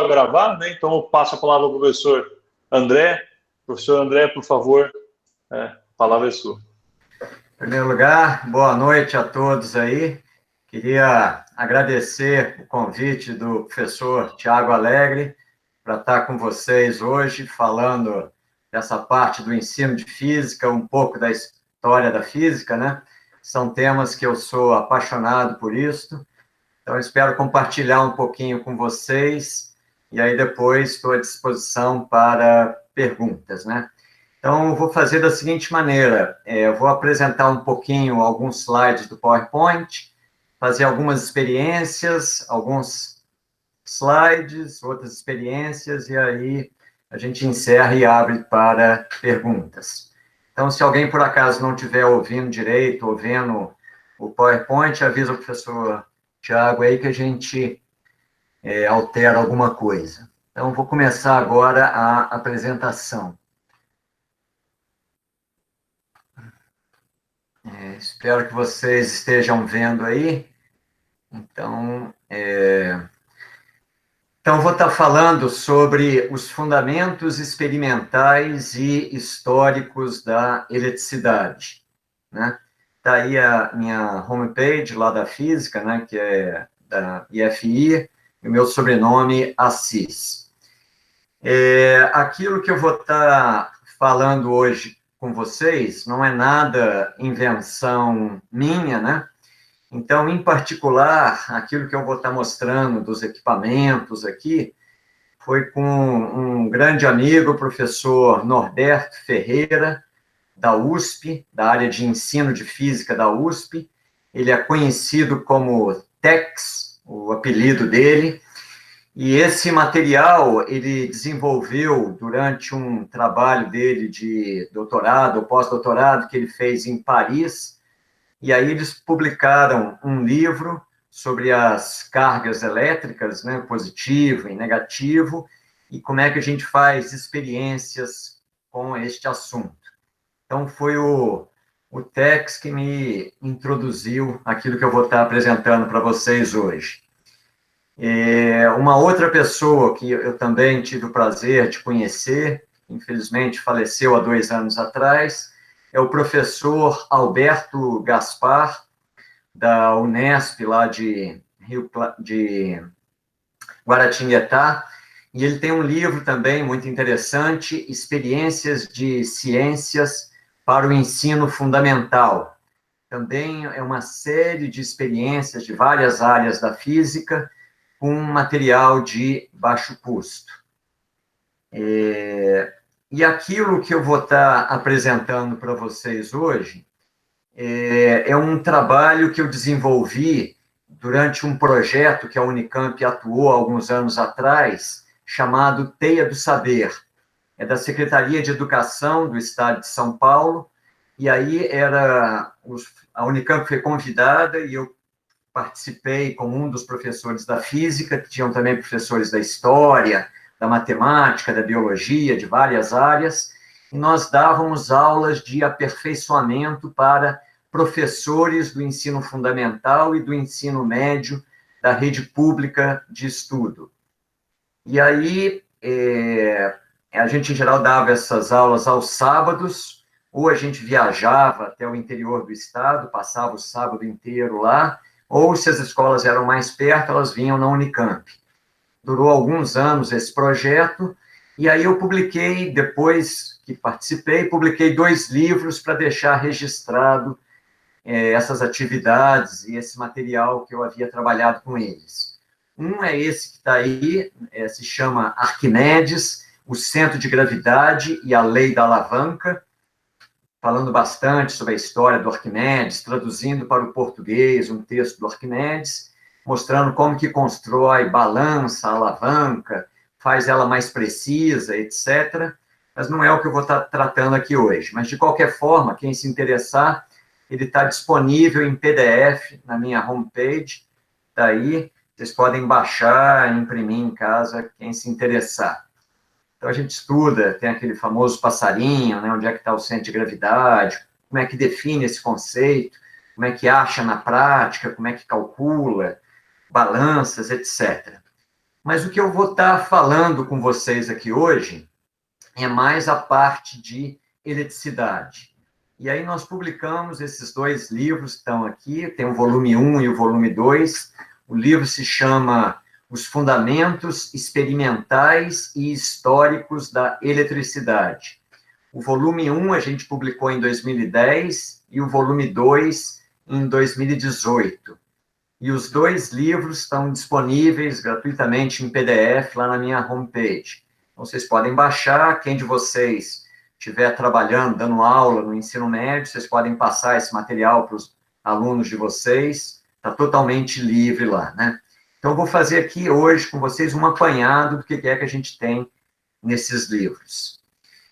a gravar, né? Então eu passo a palavra ao professor André. Professor André, por favor, a palavra é sua. Em primeiro lugar, boa noite a todos aí. Queria agradecer o convite do professor Tiago Alegre para estar com vocês hoje, falando dessa parte do ensino de física, um pouco da história da física, né? São temas que eu sou apaixonado por isso. Então, espero compartilhar um pouquinho com vocês, e aí depois estou à disposição para perguntas, né? Então, eu vou fazer da seguinte maneira, eu vou apresentar um pouquinho alguns slides do PowerPoint, fazer algumas experiências, alguns slides, outras experiências, e aí a gente encerra e abre para perguntas. Então, se alguém, por acaso, não estiver ouvindo direito, ou vendo o PowerPoint, avisa o professor Tiago aí que a gente altera alguma coisa. Então, vou começar agora a apresentação. Espero que vocês estejam vendo aí. Então, vou estar falando sobre os fundamentos experimentais e históricos da eletricidade, né? Está aí a minha homepage lá da física, né, que é da IFI, e o meu sobrenome, Assis. Aquilo que eu vou estar falando hoje com vocês não é nada invenção minha, né? Então, em particular, aquilo que eu vou estar mostrando dos equipamentos aqui foi com um grande amigo, o professor Norberto Ferreira, da USP, da área de ensino de física da USP. Ele é conhecido como Tex, o apelido dele. E esse material ele desenvolveu durante um trabalho dele de doutorado, ou pós-doutorado, que ele fez em Paris. E aí eles publicaram um livro sobre as cargas elétricas, né, positivo e negativo, e como é que a gente faz experiências com este assunto. Então, foi o Tex que me introduziu aquilo que eu vou estar apresentando para vocês hoje. Uma outra pessoa que eu também tive o prazer de conhecer, infelizmente faleceu há 2 anos atrás, é o professor Alberto Gaspar, da Unesp, lá de Guaratinguetá, e ele tem um livro também muito interessante, Experiências de Ciências para o Ensino Fundamental. Também é uma série de experiências de várias áreas da física, com material de baixo custo. E aquilo que eu vou estar apresentando para vocês hoje é um trabalho que eu desenvolvi durante um projeto que a Unicamp atuou há alguns anos atrás, chamado Teia do Saber. É da Secretaria de Educação do Estado de São Paulo, e aí a Unicamp foi convidada e eu participei como um dos professores da física, que tinham também professores da história, da matemática, da biologia, de várias áreas, e nós dávamos aulas de aperfeiçoamento para professores do ensino fundamental e do ensino médio da rede pública de estudo. E aí, a gente, em geral, dava essas aulas aos sábados, ou a gente viajava até o interior do estado, passava o sábado inteiro lá, ou, se as escolas eram mais perto, elas vinham na Unicamp. Durou alguns anos esse projeto, e aí eu publiquei, depois que participei, publiquei 2 livros para deixar registrado essas atividades e esse material que eu havia trabalhado com eles. Um é esse que está aí, se chama Arquimedes, o Centro de Gravidade e a Lei da Alavanca, falando bastante sobre a história do Arquimedes, traduzindo para o português um texto do Arquimedes, mostrando como que constrói, balança a alavanca, faz ela mais precisa, etc. Mas não é o que eu vou estar tratando aqui hoje. Mas, de qualquer forma, quem se interessar, ele está disponível em PDF na minha homepage, está aí, vocês podem baixar e imprimir em casa, quem se interessar. Então, a gente estuda, tem aquele famoso passarinho, né, onde é que está o centro de gravidade, como é que define esse conceito, como é que acha na prática, como é que calcula, balanças, etc. Mas o que eu vou estar falando com vocês aqui hoje é mais a parte de eletricidade. E aí nós publicamos esses 2 livros que estão aqui, tem o volume 1 e o volume 2. O livro se chama Os Fundamentos Experimentais e Históricos da Eletricidade. O volume 1 a gente publicou em 2010 e o volume 2 em 2018. E os 2 livros estão disponíveis gratuitamente em PDF lá na minha homepage. Então, vocês podem baixar, quem de vocês estiver trabalhando, dando aula no ensino médio, vocês podem passar esse material para os alunos de vocês, está totalmente livre lá, né? Então, eu vou fazer aqui hoje com vocês um apanhado do que é que a gente tem nesses livros.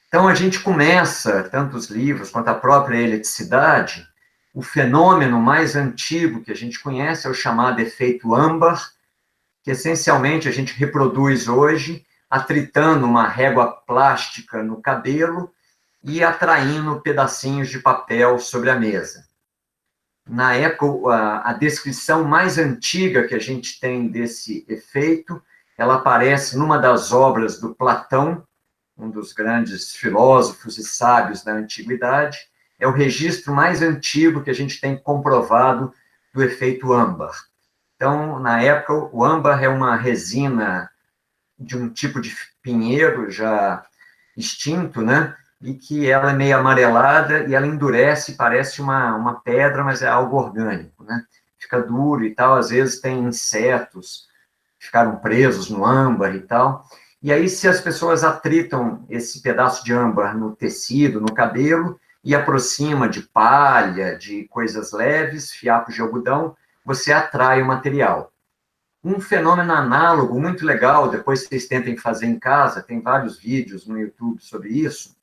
Então, a gente começa, tanto os livros quanto a própria eletricidade, o fenômeno mais antigo que a gente conhece é o chamado efeito âmbar, que essencialmente a gente reproduz hoje, atritando uma régua plástica no cabelo e atraindo pedacinhos de papel sobre a mesa. Na época, a descrição mais antiga que a gente tem desse efeito, ela aparece numa das obras do Platão, um dos grandes filósofos e sábios da antiguidade. É o registro mais antigo que a gente tem comprovado do efeito âmbar. Então, na época, o âmbar é uma resina de um tipo de pinheiro já extinto, né? E que ela é meio amarelada e ela endurece, parece uma pedra, mas é algo orgânico, né? Fica duro e tal, às vezes tem insetos que ficaram presos no âmbar e tal. E aí, se as pessoas atritam esse pedaço de âmbar no tecido, no cabelo, e aproxima de palha, de coisas leves, fiapos de algodão, você atrai o material. Um fenômeno análogo muito legal, depois vocês tentem fazer em casa, tem vários vídeos no YouTube sobre isso,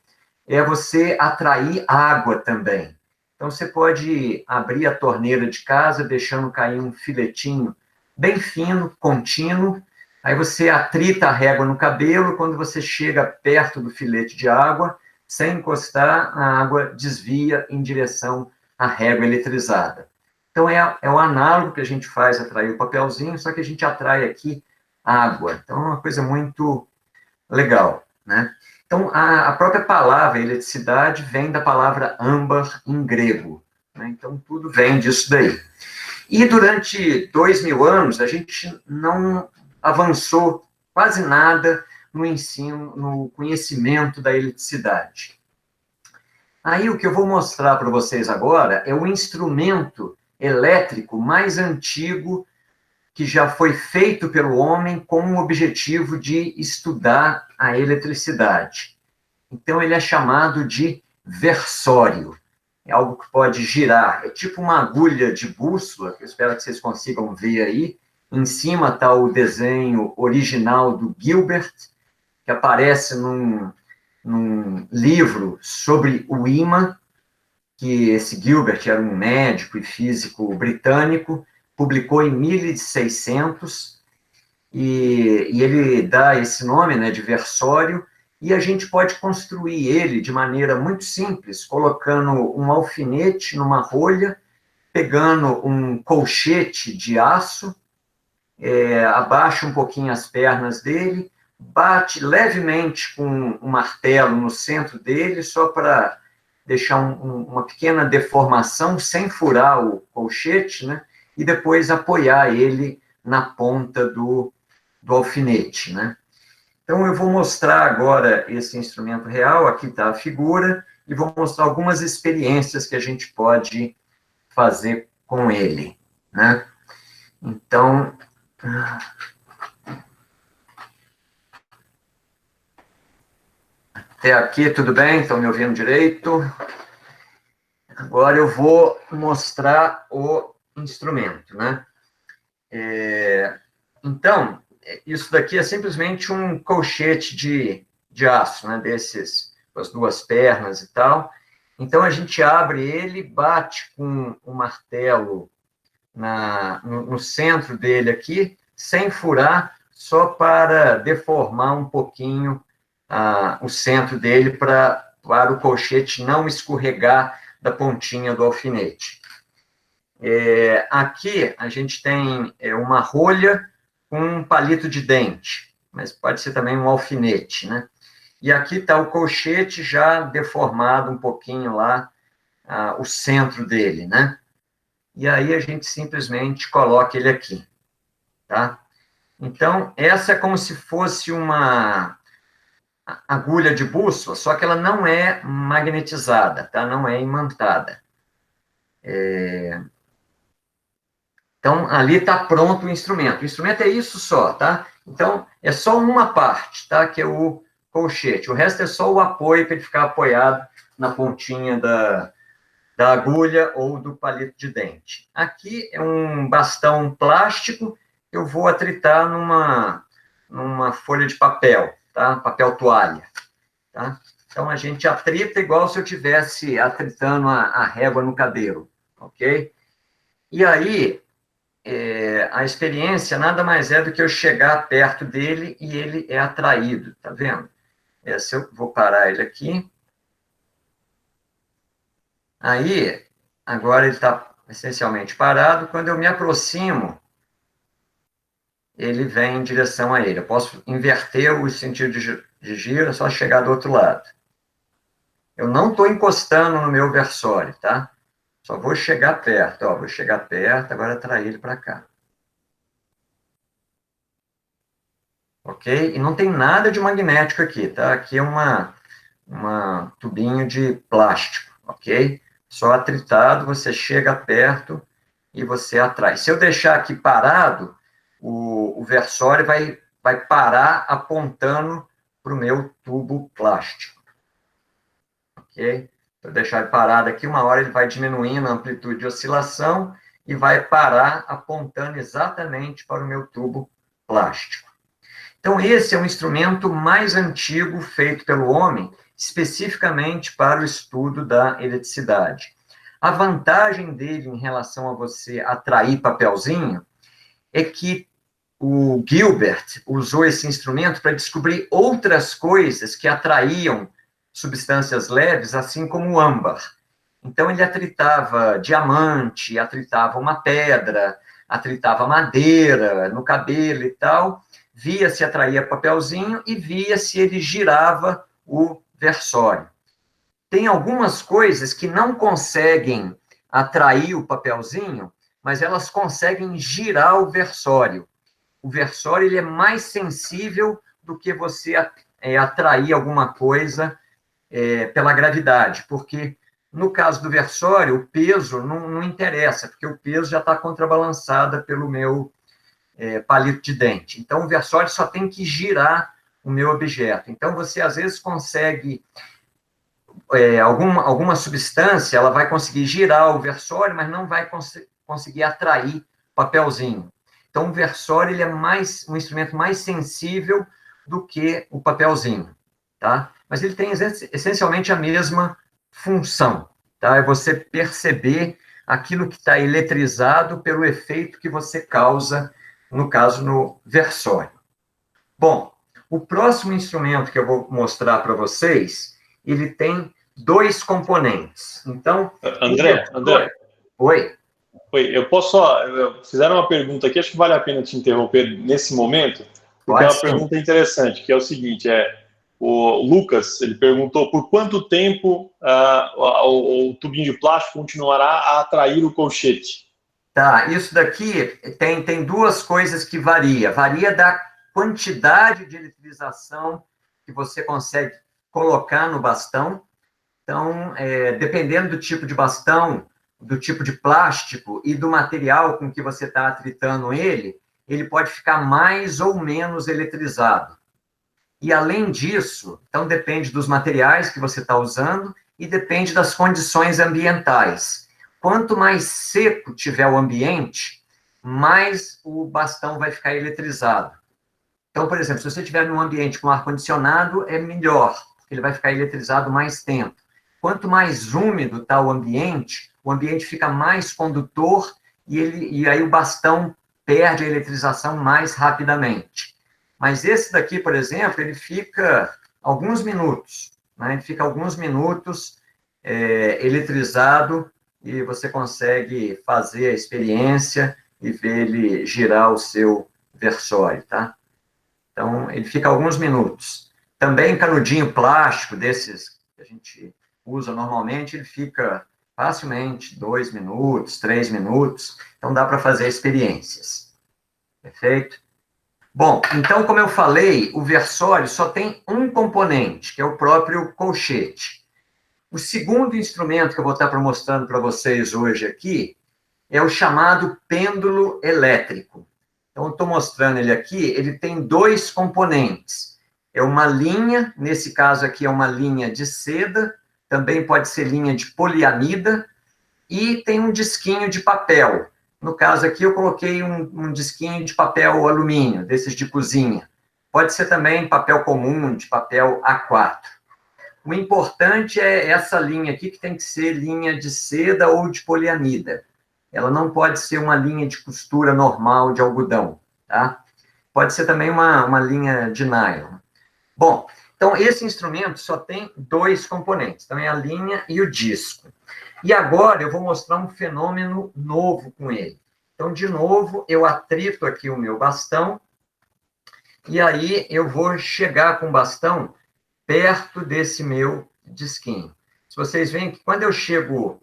é você atrair água também. Então, você pode abrir a torneira de casa, deixando cair um filetinho bem fino, contínuo, aí você atrita a régua no cabelo, quando você chega perto do filete de água, sem encostar, a água desvia em direção à régua eletrizada. Então, é o análogo que a gente faz atrair o papelzinho, só que a gente atrai aqui água. Então, é uma coisa muito legal, né? Então, a própria palavra eletricidade vem da palavra âmbar em grego, né? Então, tudo vem disso daí. E durante 2000 anos, a gente não avançou quase nada no ensino, no conhecimento da eletricidade. Aí, o que eu vou mostrar para vocês agora é o instrumento elétrico mais antigo que já foi feito pelo homem com o objetivo de estudar a eletricidade. Então, ele é chamado de versório. É algo que pode girar. É tipo uma agulha de bússola, que eu espero que vocês consigam ver aí. Em cima está o desenho original do Gilbert, que aparece num livro sobre o ímã, que esse Gilbert era um médico e físico britânico, publicou em 1600, e ele dá esse nome, né, de versório, e a gente pode construir ele de maneira muito simples, colocando um alfinete numa rolha, pegando um colchete de aço, abaixa um pouquinho as pernas dele, bate levemente com um martelo no centro dele, só para deixar uma pequena deformação, sem furar o colchete, né? E depois apoiar ele na ponta do alfinete, né? Então, eu vou mostrar agora esse instrumento real, aqui está a figura, e vou mostrar algumas experiências que a gente pode fazer com ele, né? Então, até aqui tudo bem? Estão me ouvindo direito? Agora eu vou mostrar o instrumento, né? Então, isso daqui é simplesmente um colchete de aço, né? Desses, com as duas pernas e tal. Então, a gente abre ele, bate com o martelo no centro dele aqui, sem furar, só para deformar um pouquinho o centro dele para o colchete não escorregar da pontinha do alfinete. Aqui a gente tem uma rolha com um palito de dente, mas pode ser também um alfinete, né? E aqui está o colchete já deformado um pouquinho lá, o centro dele, né? E aí a gente simplesmente coloca ele aqui, tá? Então, essa é como se fosse uma agulha de bússola, só que ela não é magnetizada, tá? Não é imantada. Então, ali está pronto o instrumento. O instrumento é isso só, tá? Então, é só uma parte, tá? Que é o colchete. O resto é só o apoio para ele ficar apoiado na pontinha da agulha ou do palito de dente. Aqui é um bastão plástico, eu vou atritar numa folha de papel, tá? Papel toalha, tá? Então, a gente atrita igual se eu estivesse atritando a régua no cabelo, ok? E aí, a experiência nada mais é do que eu chegar perto dele e ele é atraído, tá vendo? Se eu vou parar ele aqui. Aí, agora ele está essencialmente parado. Quando eu me aproximo, ele vem em direção a ele. Eu posso inverter o sentido de giro, é só chegar do outro lado. Eu não estou encostando no meu versório, tá? Só vou chegar perto. Ó, vou chegar perto, agora atrair ele para cá. Ok? E não tem nada de magnético aqui, tá? Aqui é uma tubinho de plástico, ok? Só atritado, você chega perto e você atrai. Se eu deixar aqui parado, o versório vai parar apontando para o meu tubo plástico, ok? Se eu deixar ele parado aqui, uma hora ele vai diminuindo a amplitude de oscilação e vai parar apontando exatamente para o meu tubo plástico. Então, esse é um instrumento mais antigo feito pelo homem, especificamente para o estudo da eletricidade. A vantagem dele em relação a você atrair papelzinho é que o Gilbert usou esse instrumento para descobrir outras coisas que atraíam substâncias leves, assim como o âmbar. Então, ele atritava diamante, atritava uma pedra, atritava madeira no cabelo e tal, via se atraía papelzinho e via se ele girava o versório. Tem algumas coisas que não conseguem atrair o papelzinho, mas elas conseguem girar o versório. O versório ele é mais sensível do que você atrair alguma coisa pela gravidade, porque no caso do versório, o peso não interessa, porque o peso já está contrabalançado pelo meu palito de dente. Então, o versório só tem que girar o meu objeto. Então, você, às vezes, consegue... alguma substância, ela vai conseguir girar o versório, mas não vai conseguir atrair papelzinho. Então, o versório ele é um instrumento mais sensível do que o papelzinho, tá? Mas ele tem essencialmente a mesma função, tá? É você perceber aquilo que está eletrizado pelo efeito que você causa, no caso, no versório. Bom, o próximo instrumento que eu vou mostrar para vocês, ele tem 2 componentes. Então... André. Oi? Oi, eu posso só... Fizeram uma pergunta aqui, acho que vale a pena te interromper nesse momento, porque é uma pergunta interessante, que é o seguinte, o Lucas, ele perguntou por quanto tempo o tubinho de plástico continuará a atrair o colchete? Tá, isso daqui tem 2 coisas que varia da quantidade de eletrização que você consegue colocar no bastão. Então, dependendo do tipo de bastão, do tipo de plástico e do material com que você está atritando ele pode ficar mais ou menos eletrizado. E, além disso, então depende dos materiais que você está usando e depende das condições ambientais. Quanto mais seco tiver o ambiente, mais o bastão vai ficar eletrizado. Então, por exemplo, se você estiver num ambiente com ar-condicionado, é melhor, porque ele vai ficar eletrizado mais tempo. Quanto mais úmido está o ambiente fica mais condutor e aí o bastão perde a eletrização mais rapidamente. Mas esse daqui, por exemplo, ele fica alguns minutos, né? Ele fica alguns minutos eletrizado e você consegue fazer a experiência e ver ele girar o seu versório, tá? Então, ele fica alguns minutos. Também canudinho plástico, desses que a gente usa normalmente, ele fica facilmente 2 minutos, 3 minutos. Então, dá para fazer experiências. Perfeito? Bom, então, como eu falei, o versório só tem um componente, que é o próprio colchete. O segundo instrumento que eu vou estar mostrando para vocês hoje aqui é o chamado pêndulo elétrico. Então, eu estou mostrando ele aqui, ele tem 2 componentes. É uma linha, nesse caso aqui é uma linha de seda, também pode ser linha de poliamida, e tem um disquinho de papel. No caso aqui, eu coloquei um disquinho de papel alumínio, desses de cozinha. Pode ser também papel comum, de papel A4. O importante é essa linha aqui, que tem que ser linha de seda ou de poliamida. Ela não pode ser uma linha de costura normal de algodão, tá? Pode ser também uma linha de nylon. Bom, então esse instrumento só tem 2 componentes. Então é a linha e o disco. E agora eu vou mostrar um fenômeno novo com ele. Então, de novo, eu atrito aqui o meu bastão, e aí eu vou chegar com o bastão perto desse meu disquinho. Se vocês veem que quando eu chego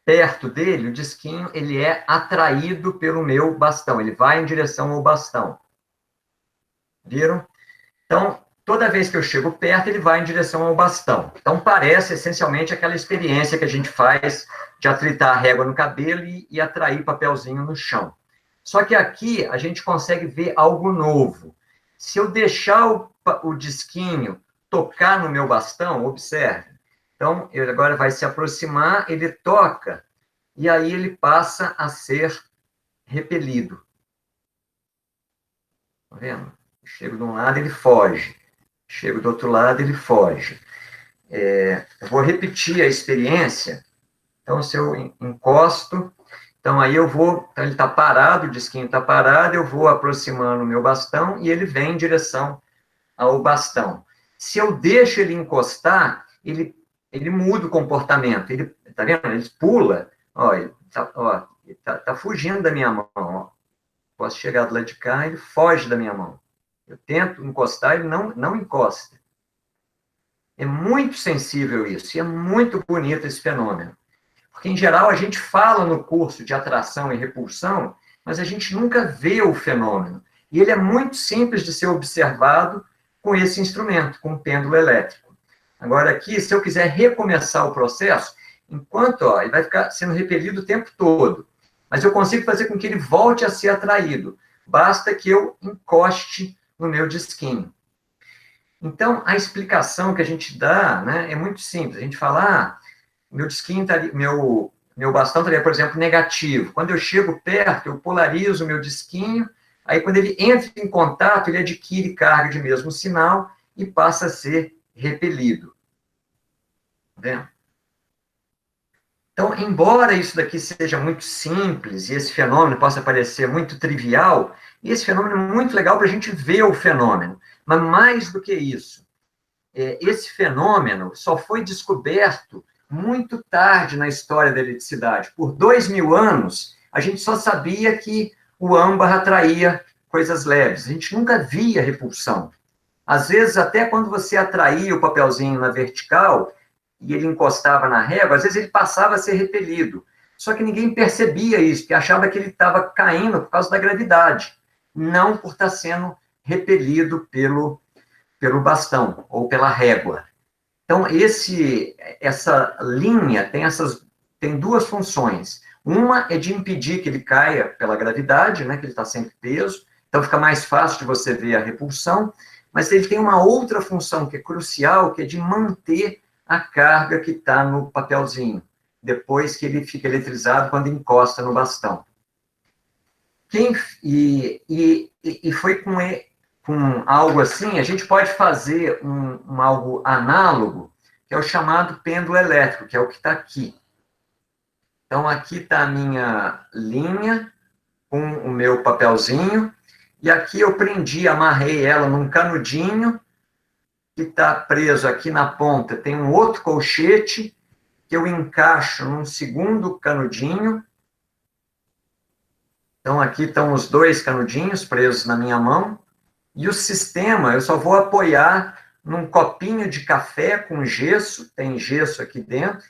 perto dele, o disquinho ele é atraído pelo meu bastão, ele vai em direção ao bastão. Viram? Então, toda vez que eu chego perto, ele vai em direção ao bastão. Então, parece essencialmente aquela experiência que a gente faz de atritar a régua no cabelo e atrair papelzinho no chão. Só que aqui a gente consegue ver algo novo. Se eu deixar o disquinho tocar no meu bastão, observe. Então, ele agora vai se aproximar, ele toca, e aí ele passa a ser repelido. Tá vendo? Chego de um lado, ele foge. Chego do outro lado, ele foge. Eu vou repetir a experiência. Então, se eu encosto, então aí eu vou... Então, ele está parado, o disquinho está parado, eu vou aproximando o meu bastão e ele vem em direção ao bastão. Se eu deixo ele encostar, ele muda o comportamento. Ele, tá vendo? Ele pula. Ó, ele tá fugindo da minha mão. Ó. Posso chegar do lado de cá, ele foge da minha mão. Eu tento encostar, ele não encosta. É muito sensível isso, e é muito bonito esse fenômeno. Porque, em geral, a gente fala no curso de atração e repulsão, mas a gente nunca vê o fenômeno. E ele é muito simples de ser observado com esse instrumento, com o pêndulo elétrico. Agora, aqui, se eu quiser recomeçar o processo, enquanto ele vai ficar sendo repelido o tempo todo, mas eu consigo fazer com que ele volte a ser atraído. Basta que eu encoste no meu disquinho. Então, a explicação que a gente dá, né, é muito simples. A gente fala, meu disquinho tá ali, meu bastão estaria, por exemplo, negativo. Quando eu chego perto, eu polarizo o meu disquinho, aí quando ele entra em contato, ele adquire carga de mesmo sinal e passa a ser repelido. Tá vendo? Então, embora isso daqui seja muito simples e esse fenômeno possa parecer muito trivial, esse fenômeno é muito legal para a gente ver o fenômeno. Mas mais do que isso, esse fenômeno só foi descoberto muito tarde na história da eletricidade. Por 2000 anos, a gente só sabia que o âmbar atraía coisas leves. A gente nunca via repulsão. Às vezes, até quando você atraía o papelzinho na vertical e ele encostava na régua, às vezes ele passava a ser repelido. Só que ninguém percebia isso, porque achava que ele estava caindo por causa da gravidade, não por estar sendo repelido pelo bastão ou pela régua. Então, essa linha tem 2 funções. Uma é de impedir que ele caia pela gravidade, né, que ele está sempre preso, então fica mais fácil de você ver a repulsão, mas ele tem uma outra função que é crucial, que é de manter a carga que está no papelzinho, depois que ele fica eletrizado quando encosta no bastão. E foi com algo assim, a gente pode fazer algo análogo, que é o chamado pêndulo elétrico, que é o que está aqui. Então, aqui está a minha linha com o meu papelzinho, e aqui eu amarrei ela num canudinho, que está preso aqui na ponta. Tem um outro colchete, que eu encaixo num segundo canudinho, Então, aqui estão os 2 canudinhos presos na minha mão, e o sistema eu só vou apoiar num copinho de café com gesso, tem gesso aqui dentro,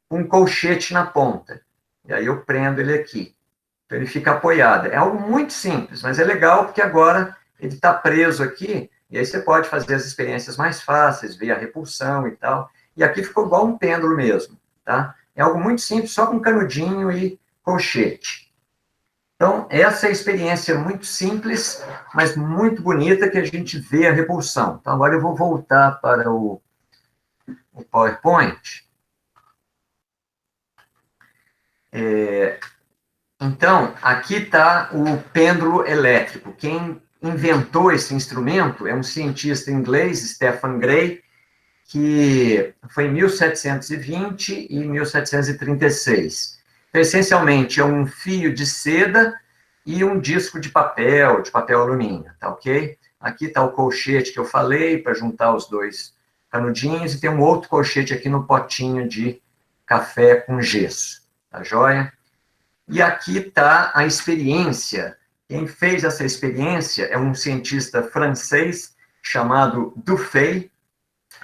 com um colchete na ponta. E aí eu prendo ele aqui. Então, ele fica apoiado. É algo muito simples, mas é legal porque agora ele está preso aqui, e aí você pode fazer as experiências mais fáceis, ver a repulsão e tal. E aqui ficou igual um pêndulo mesmo, tá? É algo muito simples, só com canudinho e colchete. Então, essa é a experiência muito simples, mas muito bonita, que a gente vê a repulsão. Então, agora eu vou voltar para o PowerPoint. Então, aqui está o pêndulo elétrico. Quem inventou esse instrumento é um cientista inglês, Stephen Gray, que foi em 1720 e 1736. Então, essencialmente, é um fio de seda e um disco de papel alumínio, tá ok? Aqui está o colchete que eu falei, para juntar os 2 canudinhos, e tem um outro colchete aqui no potinho de café com gesso, tá joia? E aqui está a experiência. Quem fez essa experiência é um cientista francês chamado Dufay,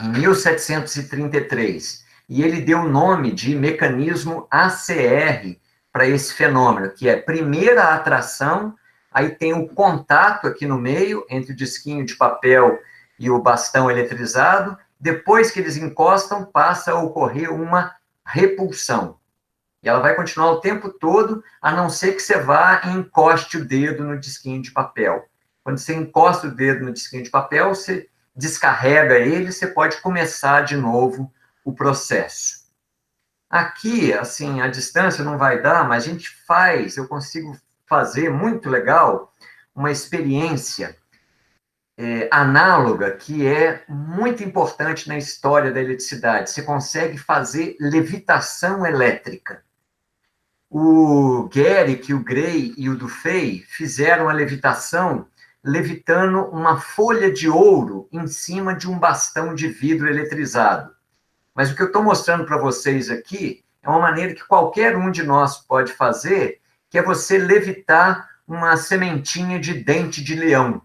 em 1733. E ele deu o nome de mecanismo ACR para esse fenômeno, que é primeira atração, aí tem o contato aqui no meio, entre o disquinho de papel e o bastão eletrizado. Depois que eles encostam, passa a ocorrer uma repulsão. E ela vai continuar o tempo todo, a não ser que você vá e encoste o dedo no disquinho de papel. Quando você encosta o dedo no disquinho de papel, você descarrega ele, você pode começar de novo o processo. Aqui, assim, a distância não vai dar, mas a gente faz, eu consigo fazer, muito legal, uma experiência análoga, que é muito importante na história da eletricidade. Você consegue fazer levitação elétrica. O Guericke, o Gray e o Dufay fizeram a levitação levitando uma folha de ouro em cima de um bastão de vidro eletrizado. Mas o que eu estou mostrando para vocês aqui é uma maneira que qualquer um de nós pode fazer, que é você levitar uma sementinha de dente de leão.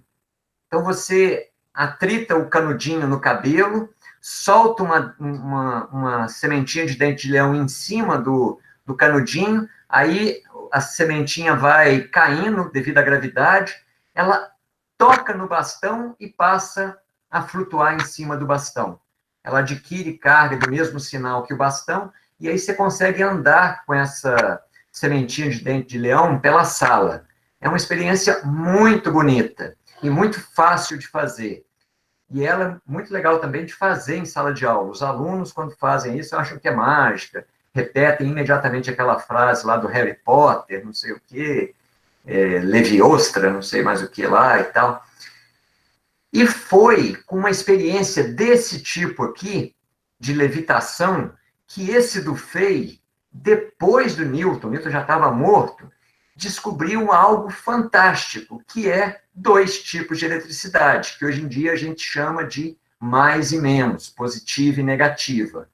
Então, você atrita o canudinho no cabelo, solta uma sementinha de dente de leão em cima do canudinho, aí a sementinha vai caindo devido à gravidade, ela toca no bastão e passa a flutuar em cima do bastão. Ela adquire carga do mesmo sinal que o bastão, e aí você consegue andar com essa sementinha de dente de leão pela sala. É uma experiência muito bonita e muito fácil de fazer. E ela é muito legal também de fazer em sala de aula. Os alunos, quando fazem isso, acham que é mágica, repetem imediatamente aquela frase lá do Harry Potter, não sei o quê, Leviostra, não sei mais o que lá e tal. E foi com uma experiência desse tipo aqui, de levitação, que esse Dufay, depois do Newton já estava morto, descobriu algo fantástico, que é 2 tipos de eletricidade, que hoje em dia a gente chama de mais e menos, positiva e negativa.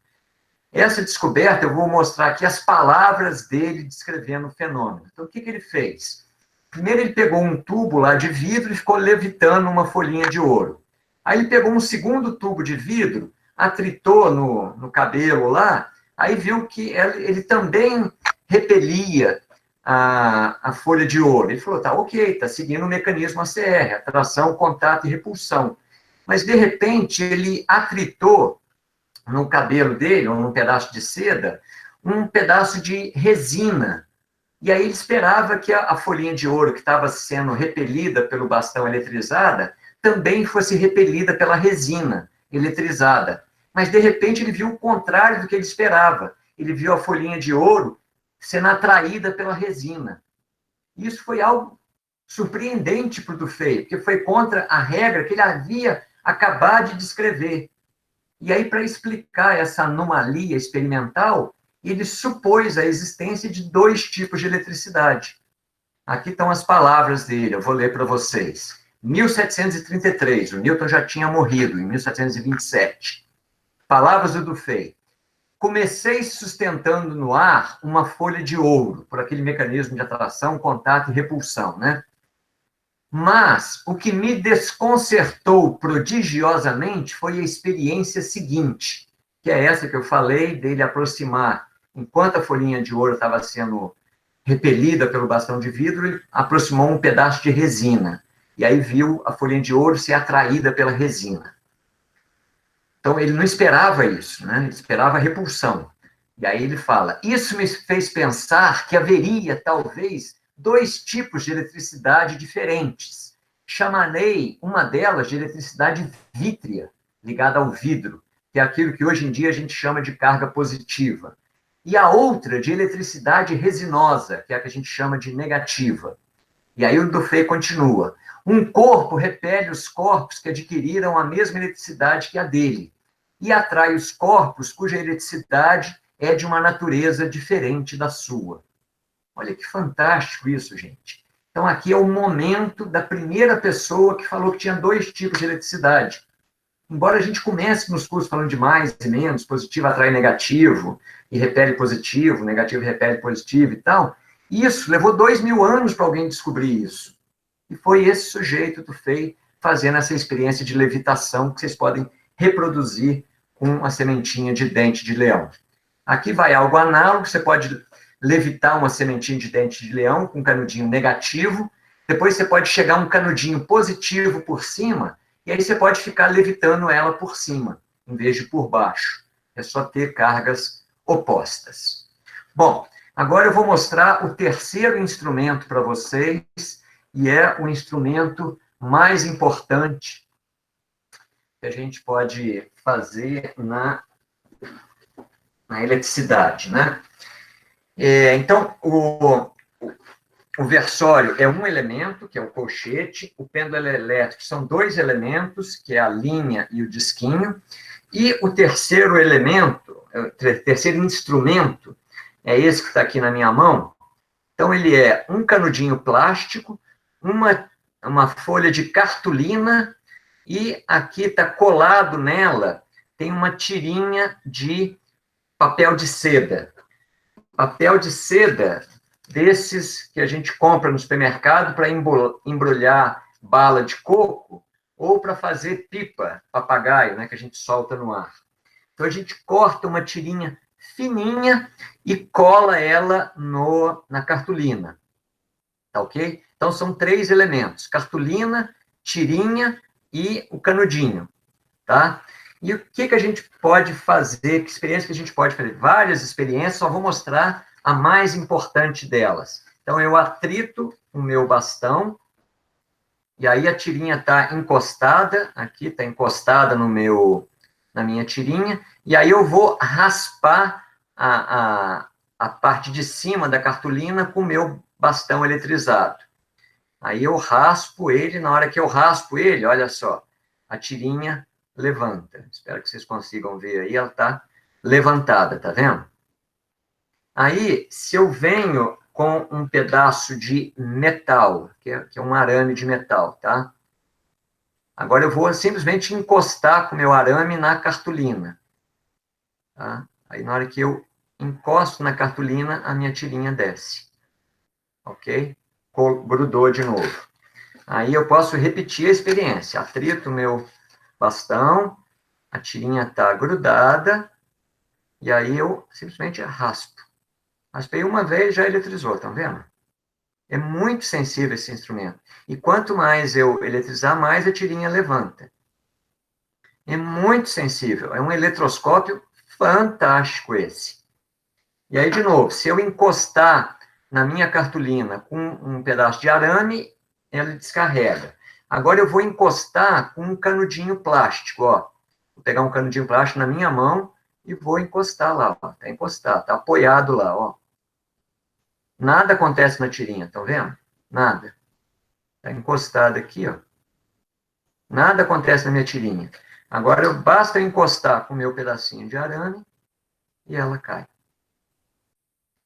Essa descoberta, eu vou mostrar aqui as palavras dele descrevendo o fenômeno. Então, o que ele fez? Primeiro, ele pegou um tubo lá de vidro e ficou levitando uma folhinha de ouro. Aí, ele pegou um segundo tubo de vidro, atritou no cabelo lá, aí viu que ele também repelia a folha de ouro. Ele falou, tá ok, tá seguindo o mecanismo ACR, atração, contato e repulsão. Mas, de repente, ele atritou no cabelo dele, ou num pedaço de seda, um pedaço de resina. E aí ele esperava que a folhinha de ouro que estava sendo repelida pelo bastão eletrizada também fosse repelida pela resina eletrizada. Mas, de repente, ele viu o contrário do que ele esperava. Ele viu a folhinha de ouro sendo atraída pela resina. Isso foi algo surpreendente para o Dufay, porque foi contra a regra que ele havia acabado de descrever. E aí, para explicar essa anomalia experimental, ele supôs a existência de 2 tipos de eletricidade. Aqui estão as palavras dele, eu vou ler para vocês. 1733, o Newton já tinha morrido, em 1727. Palavras do Dufay. comecei sustentando no ar uma folha de ouro, por aquele mecanismo de atração, contato e repulsão, né? Mas o que me desconcertou prodigiosamente foi a experiência seguinte, que é essa que eu falei, dele aproximar, enquanto a folhinha de ouro estava sendo repelida pelo bastão de vidro, ele aproximou um pedaço de resina, e aí viu a folhinha de ouro ser atraída pela resina. Então, ele não esperava isso, né? Ele esperava a repulsão. E aí ele fala, isso me fez pensar que haveria, talvez, 2 tipos de eletricidade diferentes. Chamarei uma delas de eletricidade vítrea, ligada ao vidro, que é aquilo que hoje em dia a gente chama de carga positiva. E a outra de eletricidade resinosa, que é a que a gente chama de negativa. E aí o Dufay continua. Um corpo repele os corpos que adquiriram a mesma eletricidade que a dele, e atrai os corpos cuja eletricidade é de uma natureza diferente da sua. Olha que fantástico isso, gente. Então, aqui é o momento da primeira pessoa que falou que tinha 2 tipos de eletricidade. Embora a gente comece nos cursos falando de mais e menos, positivo atrai negativo, e repele positivo, negativo repele positivo e tal, isso levou 2000 anos para alguém descobrir isso. E foi esse sujeito, Dufay, fazendo essa experiência de levitação que vocês podem reproduzir com a sementinha de dente de leão. Aqui vai algo análogo, você pode levitar uma sementinha de dente de leão com um canudinho negativo, depois você pode chegar um canudinho positivo por cima, e aí você pode ficar levitando ela por cima, em vez de por baixo. É só ter cargas opostas. Bom, agora eu vou mostrar o terceiro instrumento para vocês, e é o instrumento mais importante que a gente pode fazer na eletricidade, né? Então, o versório é um elemento, que é o colchete, o pêndulo elétrico são 2 elementos, que é a linha e o disquinho, e o terceiro elemento, o terceiro instrumento, é esse que está aqui na minha mão. Então, ele é um canudinho plástico, uma folha de cartolina, e aqui está colado nela, tem uma tirinha de papel de seda. Papel de seda desses que a gente compra no supermercado para embrulhar bala de coco ou para fazer pipa, papagaio, né, que a gente solta no ar. Então, a gente corta uma tirinha fininha e cola ela na cartolina. Tá ok? Então, são 3 elementos: cartolina, tirinha e o canudinho. Tá? E o que a gente pode fazer? Que experiência que a gente pode fazer? Várias experiências, só vou mostrar a mais importante delas. Então, eu atrito o meu bastão, e aí a tirinha está encostada, aqui está encostada na minha tirinha, e aí eu vou raspar a parte de cima da cartolina com o meu bastão eletrizado. Aí eu raspo ele, na hora que eu raspo ele, olha só, a tirinha levanta. Espero que vocês consigam ver aí, ela está levantada, tá vendo? Aí, se eu venho com um pedaço de metal, que é um arame de metal, tá? Agora eu vou simplesmente encostar com o meu arame na cartolina. Tá? Aí, na hora que eu encosto na cartolina, a minha tirinha desce. Ok? Grudou de novo. Aí eu posso repetir a experiência. Atrito o meu bastão, a tirinha está grudada, e aí eu simplesmente raspo. Raspei uma vez, já eletrizou, estão vendo? É muito sensível esse instrumento. E quanto mais eu eletrizar, mais a tirinha levanta. É muito sensível. É um eletroscópio fantástico esse. E aí, de novo, se eu encostar na minha cartolina com um pedaço de arame, ela descarrega. Agora eu vou encostar com um canudinho plástico, ó. Vou pegar um canudinho plástico na minha mão e vou encostar lá, ó. Tá encostado, tá apoiado lá, ó. Nada acontece na tirinha, estão vendo? Nada. Tá encostado aqui, ó. Nada acontece na minha tirinha. Agora basta eu encostar com o meu pedacinho de arame e ela cai.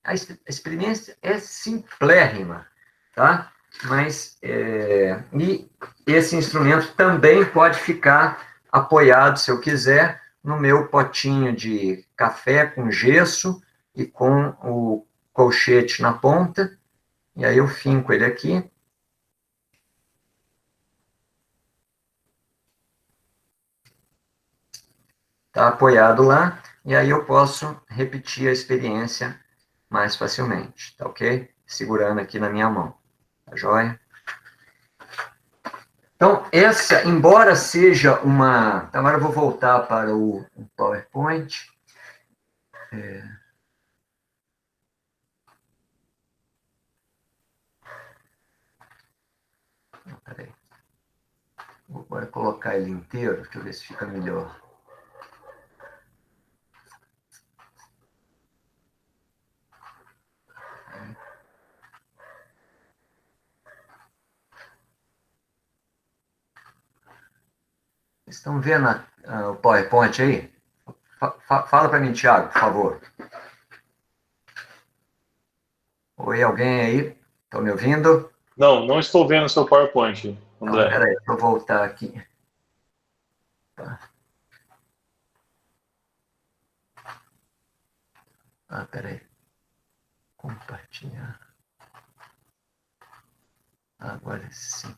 A experiência é simplérrima, tá? Mas, e esse instrumento também pode ficar apoiado, se eu quiser, no meu potinho de café com gesso e com o colchete na ponta, e aí eu finco ele aqui. Está apoiado lá, e aí eu posso repetir a experiência mais facilmente, tá ok? Segurando aqui na minha mão, tá joia? Então, essa, embora seja uma... Então, agora eu vou voltar para o PowerPoint. Peraí. Vou agora colocar ele inteiro, deixa eu ver se fica melhor. Estão vendo o PowerPoint aí? Fala para mim, Thiago, por favor. Oi, alguém aí? Estão me ouvindo? Não, não estou vendo o seu PowerPoint, André. Então, peraí, deixa eu voltar aqui. Tá. Peraí. Compartilhar. Agora sim.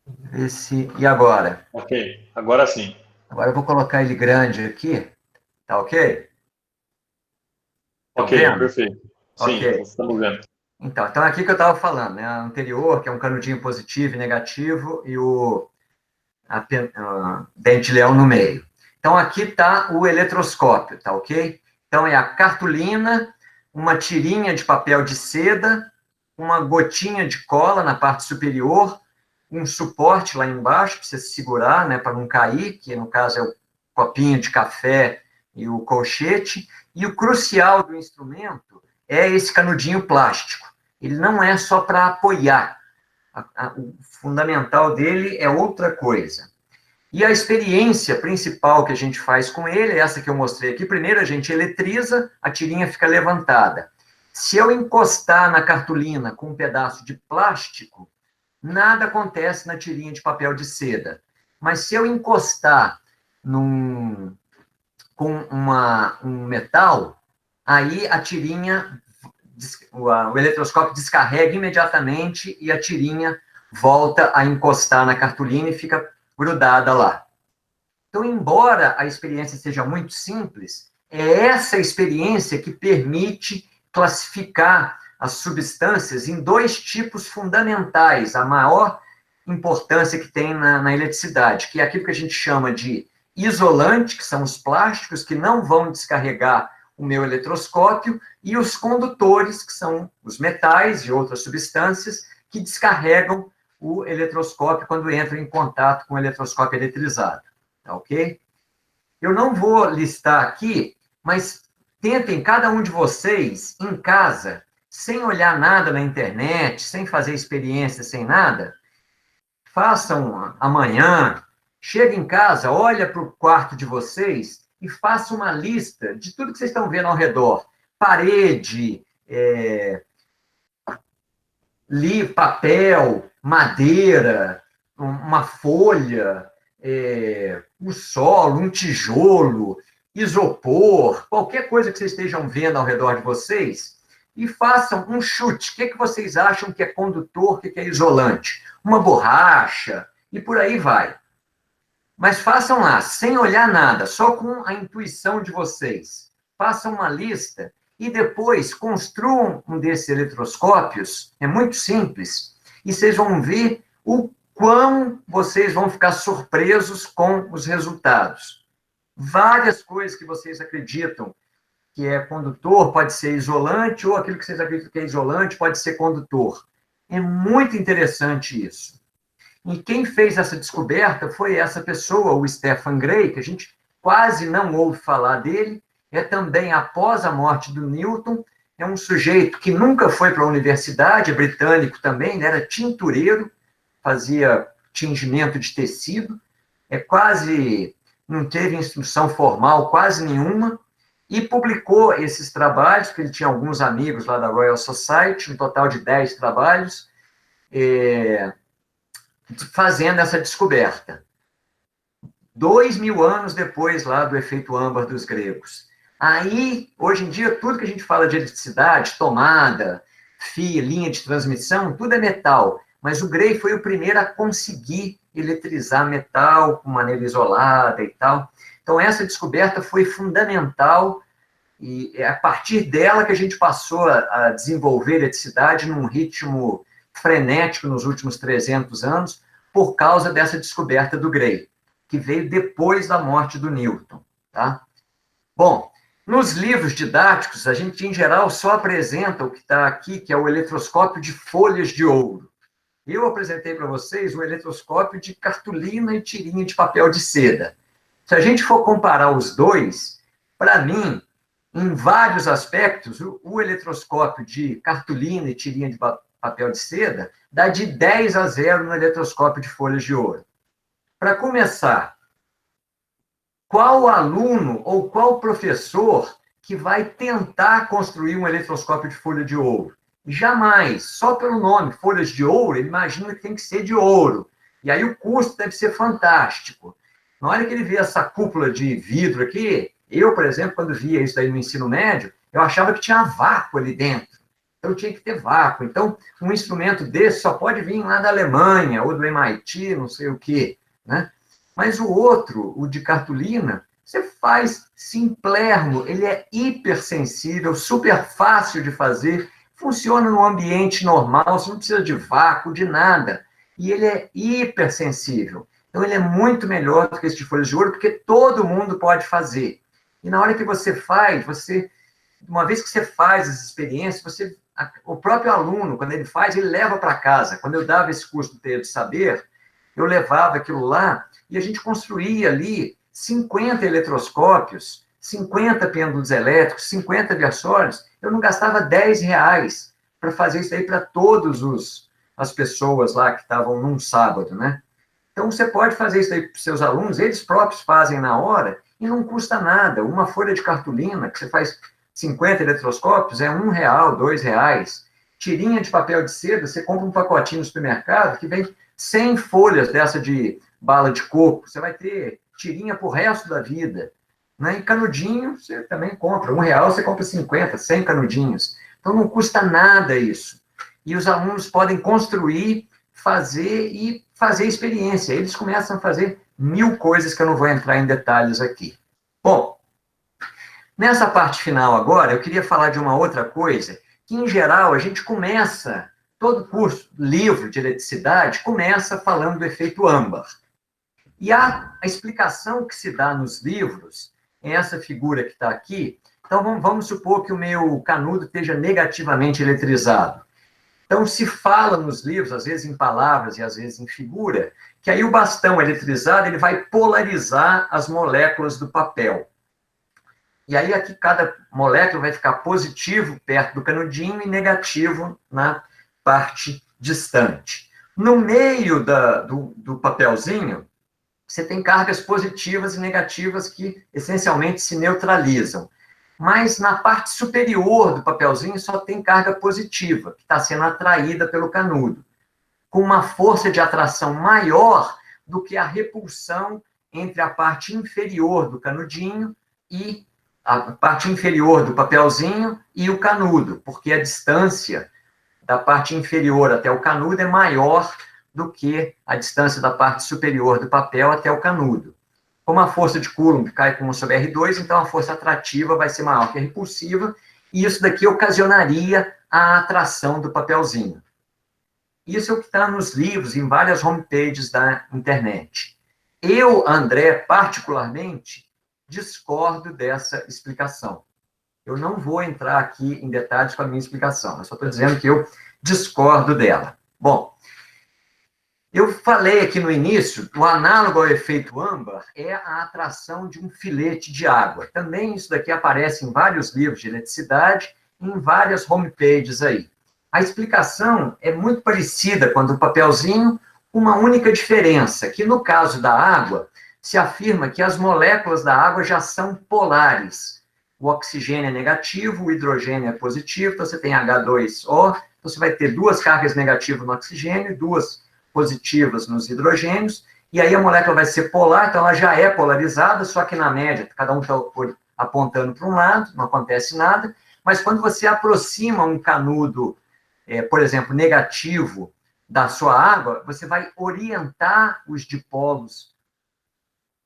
Ver se... E agora? Ok, agora sim. Agora eu vou colocar ele grande aqui. Tá ok? Estão Ok, vendo? perfeito. Sim, Ok. estamos vendo. Então aqui que eu estava falando, né? A anterior, que é um canudinho positivo e negativo, e a dente-leão no meio. Então, aqui está o eletroscópio, tá ok? Então, é a cartolina, uma tirinha de papel de seda, uma gotinha de cola na parte superior, um suporte lá embaixo para você segurar, né, para não cair, que no caso é o copinho de café e o colchete, e o crucial do instrumento é esse canudinho plástico. Ele não é só para apoiar, o fundamental dele é outra coisa. E a experiência principal que a gente faz com ele é essa que eu mostrei aqui. Primeiro, a gente eletriza, a tirinha fica levantada. Se eu encostar na cartolina com um pedaço de plástico, nada acontece na tirinha de papel de seda. Mas se eu encostar com um metal, aí a tirinha, o eletroscópio descarrega imediatamente e a tirinha volta a encostar na cartolina e fica grudada lá. Então, embora a experiência seja muito simples, é essa experiência que permite classificar as substâncias em dois tipos fundamentais, a maior importância que tem na eletricidade, que é aquilo que a gente chama de isolante, que são os plásticos que não vão descarregar o meu eletroscópio, e os condutores, que são os metais e outras substâncias que descarregam o eletroscópio quando entra em contato com o eletroscópio eletrizado. Tá ok? Eu não vou listar aqui, mas tentem, cada um de vocês, em casa, sem olhar nada na internet, sem fazer experiência, sem nada, façam amanhã, chega em casa, olha para o quarto de vocês e faça uma lista de tudo que vocês estão vendo ao redor. Parede, papel, madeira, uma folha, o solo, um tijolo, isopor, qualquer coisa que vocês estejam vendo ao redor de vocês, e façam um chute. O que vocês acham que é condutor, o que é isolante? Uma borracha, e por aí vai. Mas façam lá, sem olhar nada, só com a intuição de vocês. Façam uma lista e depois construam um desses eletroscópios, é muito simples, e vocês vão ver o quão vocês vão ficar surpresos com os resultados. Várias coisas que vocês acreditam que é condutor pode ser isolante, ou aquilo que vocês acreditam que é isolante pode ser condutor. É muito interessante isso. E quem fez essa descoberta foi essa pessoa, o Stephen Gray, que a gente quase não ouve falar dele, é também, após a morte do Newton, é um sujeito que nunca foi para a universidade, é britânico também, ele era tintureiro, fazia tingimento de tecido, não teve instrução formal quase nenhuma, e publicou esses trabalhos, porque ele tinha alguns amigos lá da Royal Society, um total de 10 trabalhos, fazendo essa descoberta. 2.000 anos depois lá do efeito âmbar dos gregos. Aí, hoje em dia, tudo que a gente fala de eletricidade, tomada, fio, linha de transmissão, tudo é metal. Mas o Gray foi o primeiro a conseguir eletrizar metal de maneira isolada e tal. Então, essa descoberta foi fundamental e é a partir dela que a gente passou a desenvolver eletricidade num ritmo frenético nos últimos 300 anos, por causa dessa descoberta do Gray, que veio depois da morte do Newton, tá? Bom, nos livros didáticos, a gente, em geral, só apresenta o que está aqui, que é o eletroscópio de folhas de ouro. Eu apresentei para vocês o eletroscópio de cartolina e tirinha de papel de seda. Se a gente for comparar os dois, para mim, em vários aspectos, o eletroscópio de cartolina e tirinha de papel de seda dá de 10-0 no eletroscópio de folhas de ouro. Para começar, qual aluno ou qual professor que vai tentar construir um eletroscópio de folha de ouro? Jamais, só pelo nome, folhas de ouro, ele imagina que tem que ser de ouro. E aí o custo deve ser fantástico. Na hora que ele vê essa cúpula de vidro aqui, eu, por exemplo, quando via isso aí no ensino médio, eu achava que tinha vácuo ali dentro. Então tinha que ter vácuo. Então, um instrumento desse só pode vir lá da Alemanha, ou do MIT, não sei o quê, né? Mas o outro, o de cartolina, você faz simplermo, ele é hipersensível, super fácil de fazer, funciona no ambiente normal, você não precisa de vácuo, de nada. E ele é hipersensível. Então, ele é muito melhor do que esse de folhas de ouro, porque todo mundo pode fazer. E na hora que você faz, uma vez que você faz essa experiência, o próprio aluno, quando ele faz, ele leva para casa. Quando eu dava esse curso do Teia de Saber, eu levava aquilo lá e a gente construía ali 50 eletroscópios, 50 pêndulos elétricos, 50 versórios. Eu não gastava R$10 para fazer isso aí para todas as pessoas lá que estavam num sábado, né? Então, você pode fazer isso aí para os seus alunos, eles próprios fazem na hora e não custa nada. Uma folha de cartolina, que você faz 50 eletroscópios, é R$1, R$2. Tirinha de papel de seda, você compra um pacotinho no supermercado que vem 100 folhas dessa de bala de coco. Você vai ter tirinha pro resto da vida. Né? E canudinho, você também compra. R$1, você compra 50, 100 canudinhos. Então, não custa nada isso. E os alunos podem construir, fazer experiência. Eles começam a fazer 1000 coisas que eu não vou entrar em detalhes aqui. Bom, nessa parte final agora, eu queria falar de uma outra coisa, que, em geral, a gente começa, todo curso, livro de eletricidade, começa falando do efeito âmbar. E a explicação que se dá nos livros é essa figura que está aqui. Então, vamos supor que o meu canudo esteja negativamente eletrizado. Então, se fala nos livros, às vezes em palavras e às vezes em figura, que aí o bastão eletrizado ele vai polarizar as moléculas do papel. E aí aqui cada molécula vai ficar positivo perto do canudinho e negativo na parte distante. No meio do papelzinho, você tem cargas positivas e negativas que essencialmente se neutralizam. Mas na parte superior do papelzinho só tem carga positiva, que está sendo atraída pelo canudo, com uma força de atração maior do que a repulsão entre a parte inferior do canudinho e a parte inferior do papelzinho e o canudo, porque a distância da parte inferior até o canudo é maior do que a distância da parte superior do papel até o canudo. Como a força de Coulomb cai com 1 sobre R2, então a força atrativa vai ser maior que a repulsiva, e isso daqui ocasionaria a atração do papelzinho. Isso é o que está nos livros, em várias homepages da internet. Eu, André, particularmente, discordo dessa explicação. Eu não vou entrar aqui em detalhes com a minha explicação, eu só estou dizendo que eu discordo dela. Bom, eu falei aqui no início, o análogo ao efeito âmbar é a atração de um filete de água. Também isso daqui aparece em vários livros de eletricidade, em várias homepages aí. A explicação é muito parecida com a do papelzinho, uma única diferença, que no caso da água, se afirma que as moléculas da água já são polares. O oxigênio é negativo, o hidrogênio é positivo, então você tem H2O, então você vai ter 2 cargas negativas no oxigênio, 2 positivas nos hidrogênios, e aí a molécula vai ser polar, então ela já é polarizada, só que na média, cada um está apontando para um lado, não acontece nada, mas quando você aproxima um canudo, por exemplo, negativo da sua água, você vai orientar os dipolos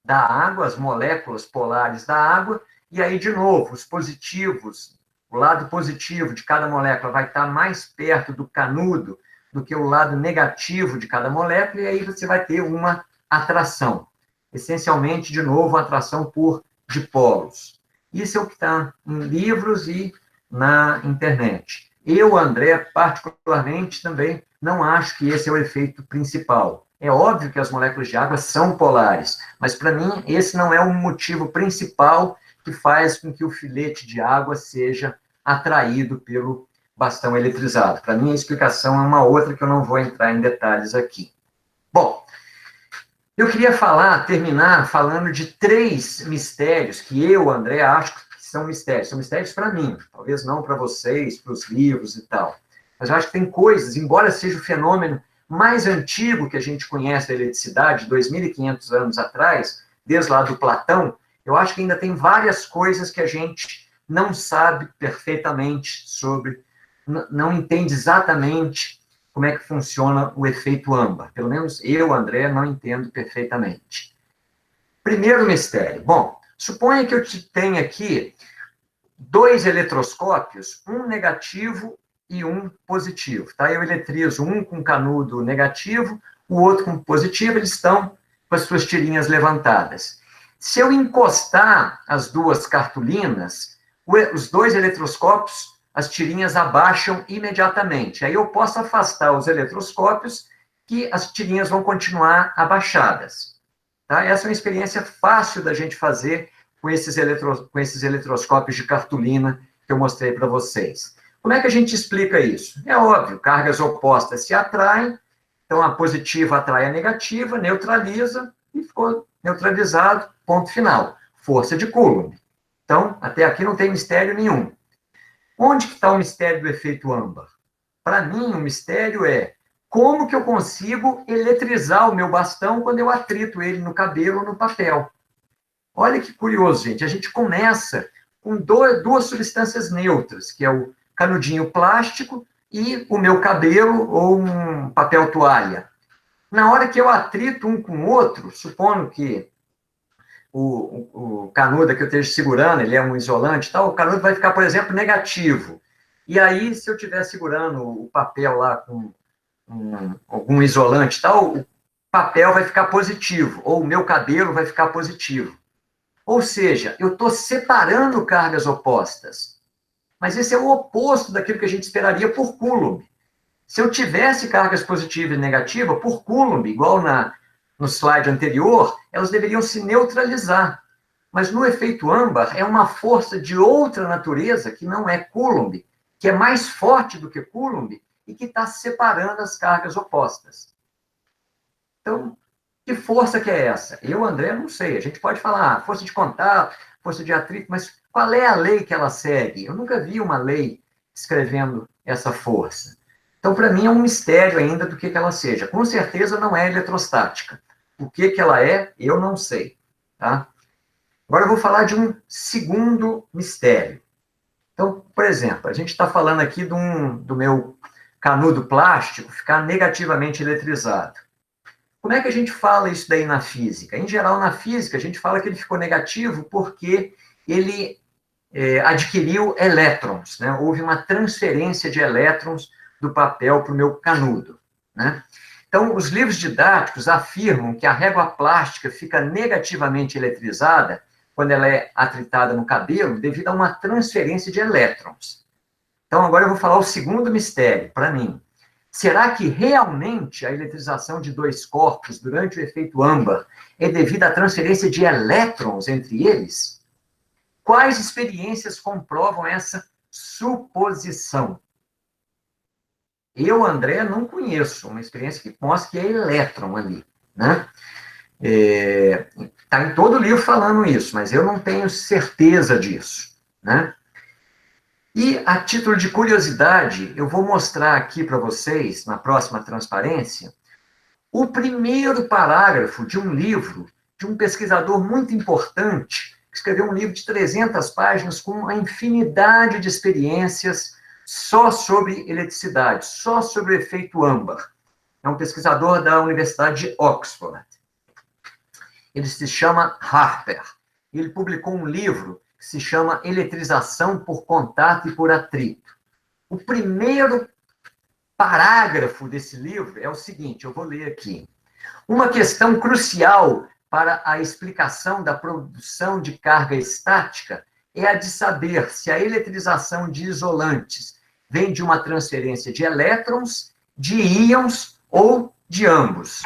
da água, as moléculas polares da água, e aí, de novo, os positivos, o lado positivo de cada molécula vai estar mais perto do canudo do que o lado negativo de cada molécula, e aí você vai ter uma atração. Essencialmente, de novo, atração por dipolos. Isso é o que está em livros e na internet. Eu, André, particularmente, também não acho que esse é o efeito principal. É óbvio que as moléculas de água são polares, mas, para mim, esse não é o motivo principal que faz com que o filete de água seja atraído pelo bastão eletrizado. Para mim, a explicação é uma outra que eu não vou entrar em detalhes aqui. Bom, eu queria terminar falando de 3 mistérios que eu, André, acho que são mistérios para mim, talvez não para vocês, para os livros e tal. Mas eu acho que tem coisas, embora seja o fenômeno mais antigo que a gente conhece da eletricidade, 2.500 anos atrás, desde lá do Platão, eu acho que ainda tem várias coisas que a gente não sabe perfeitamente sobre, não entende exatamente como é que funciona o efeito âmbar. Pelo menos eu, André, não entendo perfeitamente. Primeiro mistério. Bom, suponha que eu tenha aqui 2 eletroscópios, um negativo e um positivo. Tá? Eu eletrizo um com canudo negativo, o outro com positivo, eles estão com as suas tirinhas levantadas. Se eu encostar as 2 cartolinas, os 2 eletroscópios, as tirinhas abaixam imediatamente. Aí eu posso afastar os eletroscópios, que as tirinhas vão continuar abaixadas. Tá? Essa é uma experiência fácil da gente fazer com esses eletroscópios de cartolina que eu mostrei para vocês. Como é que a gente explica isso? É óbvio, cargas opostas se atraem, então a positiva atrai a negativa, neutraliza, e ficou neutralizado, ponto final. Força de Coulomb. Então, até aqui não tem mistério nenhum. Onde que está o mistério do efeito âmbar? Para mim, o mistério é como que eu consigo eletrizar o meu bastão quando eu atrito ele no cabelo ou no papel. Olha que curioso, gente. A gente começa com 2 substâncias neutras, que é o canudinho plástico e o meu cabelo ou um papel toalha. Na hora que eu atrito um com o outro, supondo que o canudo que eu esteja segurando, ele é um isolante, tal, o canudo vai ficar, por exemplo, negativo. E aí, se eu estiver segurando o papel lá com algum isolante, tal, o papel vai ficar positivo, ou o meu cabelo vai ficar positivo. Ou seja, eu estou separando cargas opostas. Mas esse é o oposto daquilo que a gente esperaria por Coulomb. Se eu tivesse cargas positivas e negativas, por Coulomb, igual no slide anterior, elas deveriam se neutralizar. Mas no efeito âmbar, é uma força de outra natureza, que não é Coulomb, que é mais forte do que Coulomb, e que está separando as cargas opostas. Então, que força que é essa? Eu, André, não sei. A gente pode falar força de contato, força de atrito, mas qual é a lei que ela segue? Eu nunca vi uma lei escrevendo essa força. Então, para mim, é um mistério ainda do que ela seja. Com certeza não é eletrostática. O que ela é, eu não sei. Tá? Agora eu vou falar de um segundo mistério. Então, por exemplo, a gente está falando aqui do meu canudo plástico ficar negativamente eletrizado. Como é que a gente fala isso daí na física? Em geral, na física, a gente fala que ele ficou negativo porque ele adquiriu elétrons, né? Houve uma transferência de elétrons do papel para o meu canudo, né? Então, os livros didáticos afirmam que a régua plástica fica negativamente eletrizada quando ela é atritada no cabelo devido a uma transferência de elétrons. Então, agora eu vou falar o segundo mistério, para mim. Será que realmente a eletrização de 2 corpos durante o efeito âmbar é devido à transferência de elétrons entre eles? Quais experiências comprovam essa suposição? Eu, André, não conheço uma experiência que mostre que é elétron ali, né? Está em todo o livro falando isso, mas eu não tenho certeza disso, né? E, a título de curiosidade, eu vou mostrar aqui para vocês, na próxima transparência, o primeiro parágrafo de um livro de um pesquisador muito importante, que escreveu um livro de 300 páginas com uma infinidade de experiências só sobre eletricidade, só sobre o efeito âmbar. É um pesquisador da Universidade de Oxford. Ele se chama Harper. Ele publicou um livro que se chama Eletrização por Contato e por Atrito. O primeiro parágrafo desse livro é o seguinte, eu vou ler aqui. Uma questão crucial para a explicação da produção de carga estática é a de saber se a eletrização de isolantes vem de uma transferência de elétrons, de íons ou de ambos.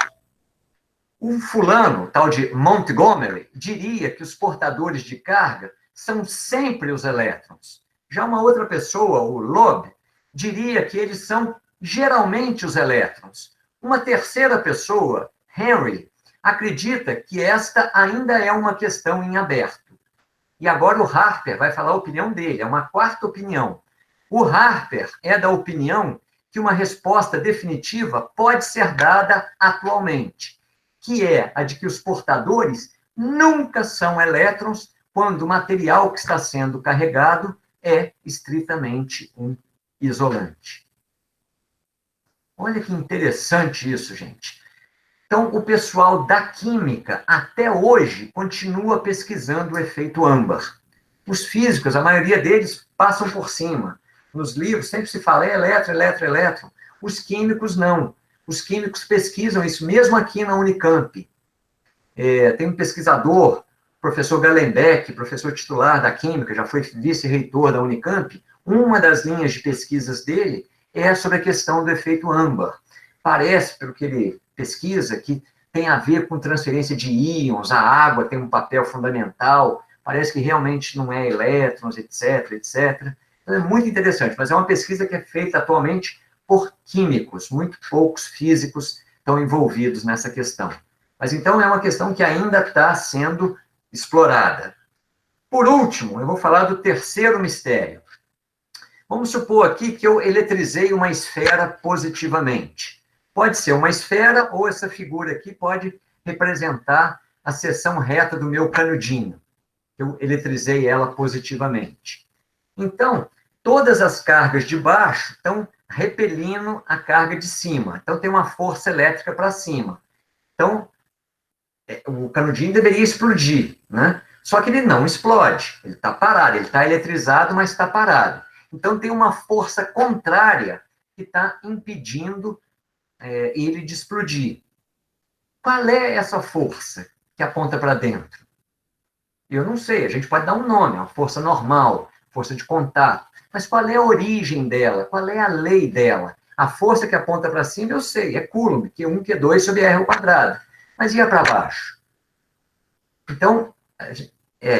O fulano, tal de Montgomery, diria que os portadores de carga são sempre os elétrons. Já uma outra pessoa, o Loeb, diria que eles são geralmente os elétrons. Uma terceira pessoa, Henry, acredita que esta ainda é uma questão em aberto. E agora o Harper vai falar a opinião dele, é uma quarta opinião. O Harper é da opinião que uma resposta definitiva pode ser dada atualmente, que é a de que os portadores nunca são elétrons quando o material que está sendo carregado é estritamente um isolante. Olha que interessante isso, gente. Então, o pessoal da química, até hoje, continua pesquisando o efeito âmbar. Os físicos, a maioria deles, passam por cima. Nos livros sempre se fala elétron. Os químicos, não. Os químicos pesquisam isso, mesmo aqui na Unicamp. Tem um pesquisador, professor Gallenbeck, professor titular da química, já foi vice-reitor da Unicamp. Uma das linhas de pesquisas dele é sobre a questão do efeito âmbar. Parece, pelo que ele pesquisa, que tem a ver com transferência de íons, a água tem um papel fundamental, parece que realmente não é elétrons, etc. Então, é muito interessante, mas é uma pesquisa que é feita atualmente por químicos, muito poucos físicos estão envolvidos nessa questão. Mas então é uma questão que ainda está sendo explorada. Por último, eu vou falar do terceiro mistério. Vamos supor aqui que eu eletrizei uma esfera positivamente. Pode ser uma esfera ou essa figura aqui pode representar a seção reta do meu canudinho. Eu eletrizei ela positivamente. Então, todas as cargas de baixo estão repelindo a carga de cima. Então, tem uma força elétrica para cima. Então, o canudinho deveria explodir, né? Só que ele não explode. Ele está parado. Ele está eletrizado, mas está parado. Então, tem uma força contrária que está impedindo ele de explodir. Qual é essa força que aponta para dentro? Eu não sei, a gente pode dar um nome, uma força normal, força de contato, mas qual é a origem dela? Qual é a lei dela? A força que aponta para cima eu sei, é Coulomb, Q1, Q2 sobre R ao quadrado. Mas ia para baixo? Então,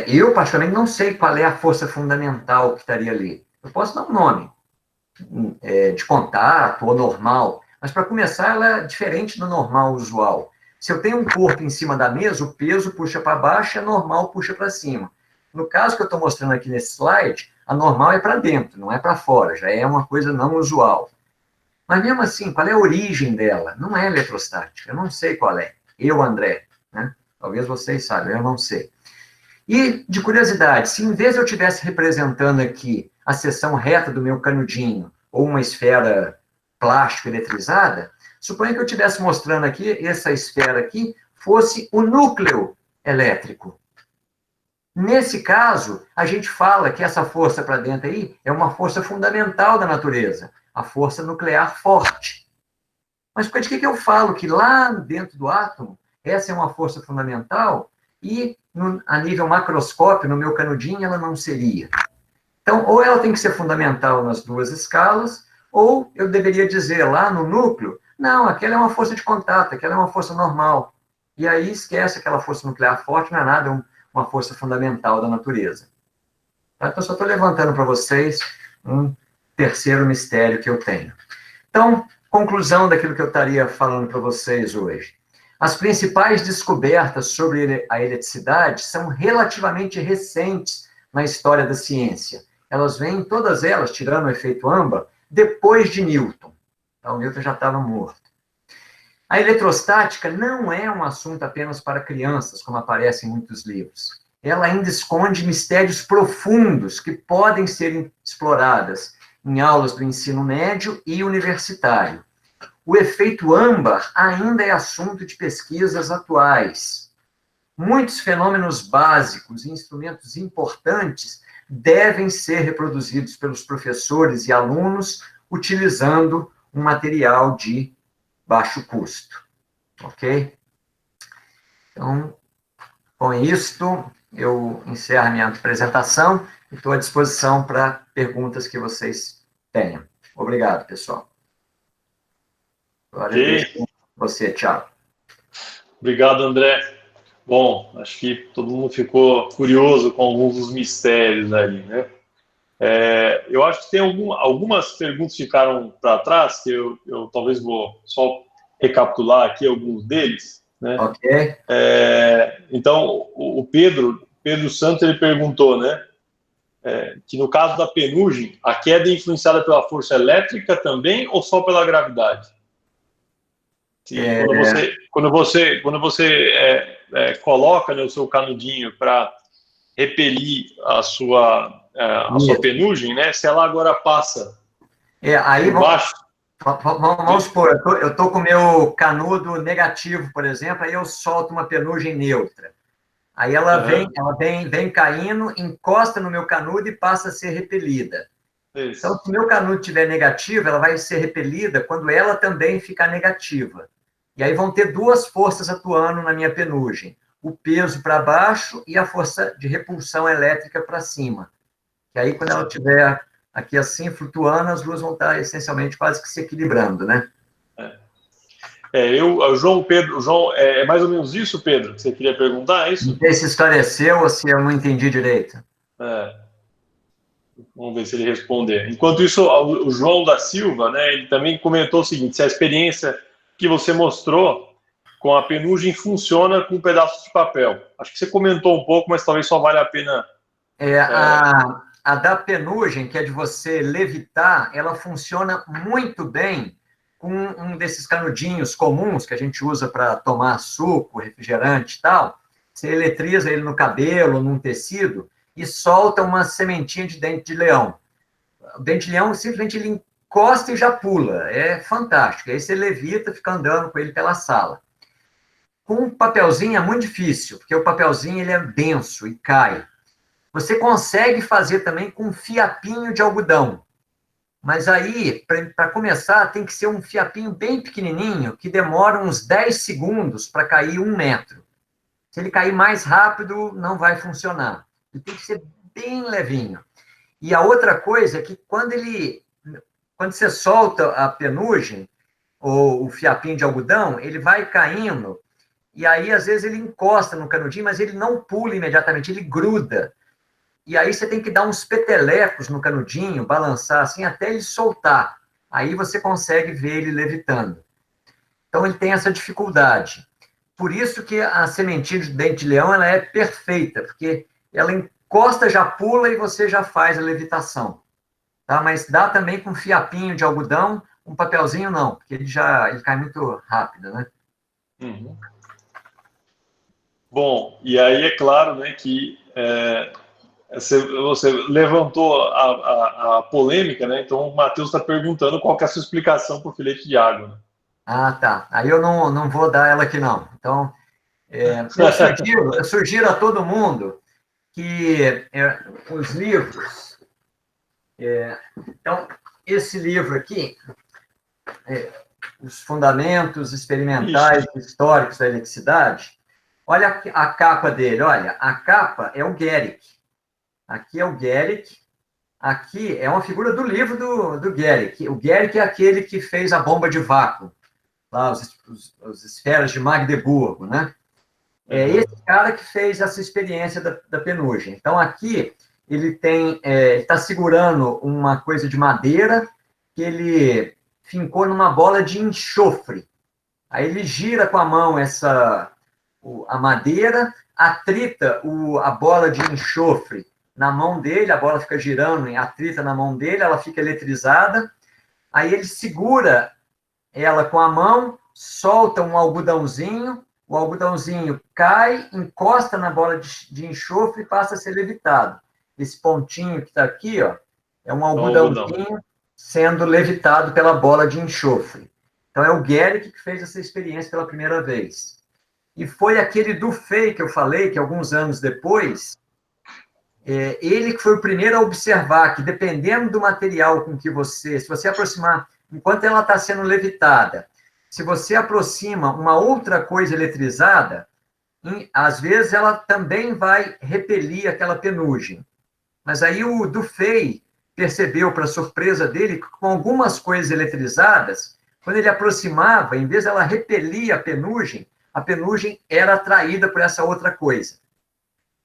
eu particularmente não sei qual é a força fundamental que estaria ali. Eu posso dar um nome, de contato ou normal, mas, para começar, ela é diferente do normal usual. Se eu tenho um corpo em cima da mesa, o peso puxa para baixo e a normal puxa para cima. No caso que eu estou mostrando aqui nesse slide, a normal é para dentro, não é para fora, já é uma coisa não usual. Mas, mesmo assim, qual é a origem dela? Não é eletrostática, eu não sei qual é. Eu, André, né? Talvez vocês saibam, eu não sei. E, de curiosidade, se em vez de eu estivesse representando aqui a seção reta do meu canudinho, ou uma esfera plástico eletrizada, suponha que eu estivesse mostrando aqui, essa esfera aqui, fosse o núcleo elétrico. Nesse caso, a gente fala que essa força para dentro aí é uma força fundamental da natureza, a força nuclear forte. Mas de que eu falo que lá dentro do átomo, essa é uma força fundamental e a nível macroscópio, no meu canudinho, ela não seria? Então, ou ela tem que ser fundamental nas duas escalas, ou eu deveria dizer lá no núcleo, não, aquela é uma força de contato, aquela é uma força normal. E aí esquece aquela força nuclear forte, não é nada, é uma força fundamental da natureza. Então, eu só estou levantando para vocês um terceiro mistério que eu tenho. Então, conclusão daquilo que eu estaria falando para vocês hoje. As principais descobertas sobre a eletricidade são relativamente recentes na história da ciência. Elas vêm, todas elas, tirando o efeito âmbar, depois de Newton. Então, Newton já estava morto. A eletrostática não é um assunto apenas para crianças, como aparece em muitos livros. Ela ainda esconde mistérios profundos que podem ser exploradas em aulas do ensino médio e universitário. O efeito âmbar ainda é assunto de pesquisas atuais. Muitos fenômenos básicos e instrumentos importantes devem ser reproduzidos pelos professores e alunos utilizando um material de baixo custo. Ok? Então, com isto, eu encerro minha apresentação e estou à disposição para perguntas que vocês tenham. Obrigado, pessoal. Agora eu deixo com você, Thiago. Obrigado, André. Bom, acho que todo mundo ficou curioso com alguns dos mistérios ali, né? Eu acho que tem algumas perguntas que ficaram para trás, que eu talvez vou só recapitular aqui alguns deles, né? Ok. Então, o Pedro Santos, ele perguntou, né? Que no caso da penugem, a queda é influenciada pela força elétrica também ou só pela gravidade? Quando você coloca, né, o seu canudinho para repelir a sua penugem, né? Se ela agora passa aí por baixo... Vamos supor, eu estou com o meu canudo negativo, por exemplo, aí eu solto uma penugem neutra. Aí ela vem caindo, encosta no meu canudo e passa a ser repelida. Isso. Então, se o meu canudo estiver negativo, ela vai ser repelida quando ela também ficar negativa. E aí vão ter duas forças atuando na minha penugem. O peso para baixo e a força de repulsão elétrica para cima. E aí, quando ela estiver aqui assim, flutuando, as duas vão estar essencialmente quase que se equilibrando, né? João, é mais ou menos isso, Pedro, que você queria perguntar, é isso? Não sei se esclareceu ou se eu não entendi direito. Vamos ver se ele responder. Enquanto isso, o João da Silva, né, ele também comentou o seguinte: se a experiência que você mostrou com a penugem funciona com pedaços de papel. Acho que você comentou um pouco, mas talvez só valha a pena... A da penugem, que é de você levitar, ela funciona muito bem com um desses canudinhos comuns que a gente usa para tomar suco, refrigerante e tal. Você eletriza ele no cabelo, num tecido, e solta uma sementinha de dente de leão. O dente de leão, simplesmente, ele encosta e já pula. É fantástico. Aí você levita, fica andando com ele pela sala. Com um papelzinho é muito difícil, porque o papelzinho ele é denso e cai. Você consegue fazer também com um fiapinho de algodão. Mas aí, para começar, tem que ser um fiapinho bem pequenininho, que demora uns 10 segundos para cair 1 metro. Se ele cair mais rápido, não vai funcionar. Ele tem que ser bem levinho. E a outra coisa é que quando você solta a penugem, ou o fiapinho de algodão, ele vai caindo, e aí, às vezes, ele encosta no canudinho, mas ele não pula imediatamente, ele gruda. E aí você tem que dar uns petelecos no canudinho, balançar assim, até ele soltar. Aí você consegue ver ele levitando. Então, ele tem essa dificuldade. Por isso que a sementinha de dente de leão ela é perfeita, porque ela encosta, já pula e você já faz a levitação. Tá? Mas dá também com fiapinho de algodão, um papelzinho não, porque ele cai muito rápido, né? Uhum. Bom, e aí é claro, né, que você levantou a polêmica, né? Então o Matheus está perguntando qual que é a sua explicação para o filete de água. Né? Ah, tá. Aí eu não vou dar ela aqui, não. Então, eu sugiro a todo mundo que os livros... então, esse livro aqui, Os Fundamentos Experimentais e Históricos da Eletricidade, olha a capa dele, olha, a capa é o Guéric. Aqui é o Guéric, aqui é uma figura do livro do Guéric. O Guéric é aquele que fez a bomba de vácuo, lá, as esferas de Magdeburgo, né? É esse cara que fez essa experiência da penugem. Então, aqui, ele está segurando uma coisa de madeira que ele fincou numa bola de enxofre. Aí ele gira com a mão a madeira, atrita a bola de enxofre na mão dele, a bola fica girando e atrita na mão dele, ela fica eletrizada, aí ele segura ela com a mão, solta um algodãozinho, o algodãozinho cai, encosta na bola de enxofre e passa a ser levitado. Esse pontinho que está aqui, ó, é um algodãozinho sendo levitado pela bola de enxofre. Então, é o Guericke que fez essa experiência pela primeira vez. E foi aquele Dufay que eu falei, que alguns anos depois, ele que foi o primeiro a observar que, dependendo do material com que se você aproximar, enquanto ela está sendo levitada, se você aproxima uma outra coisa eletrizada, às vezes ela também vai repelir aquela penugem. Mas aí o Dufay percebeu, para surpresa dele, que com algumas coisas eletrizadas, quando ele aproximava, em vez dela repelir a penugem era atraída por essa outra coisa.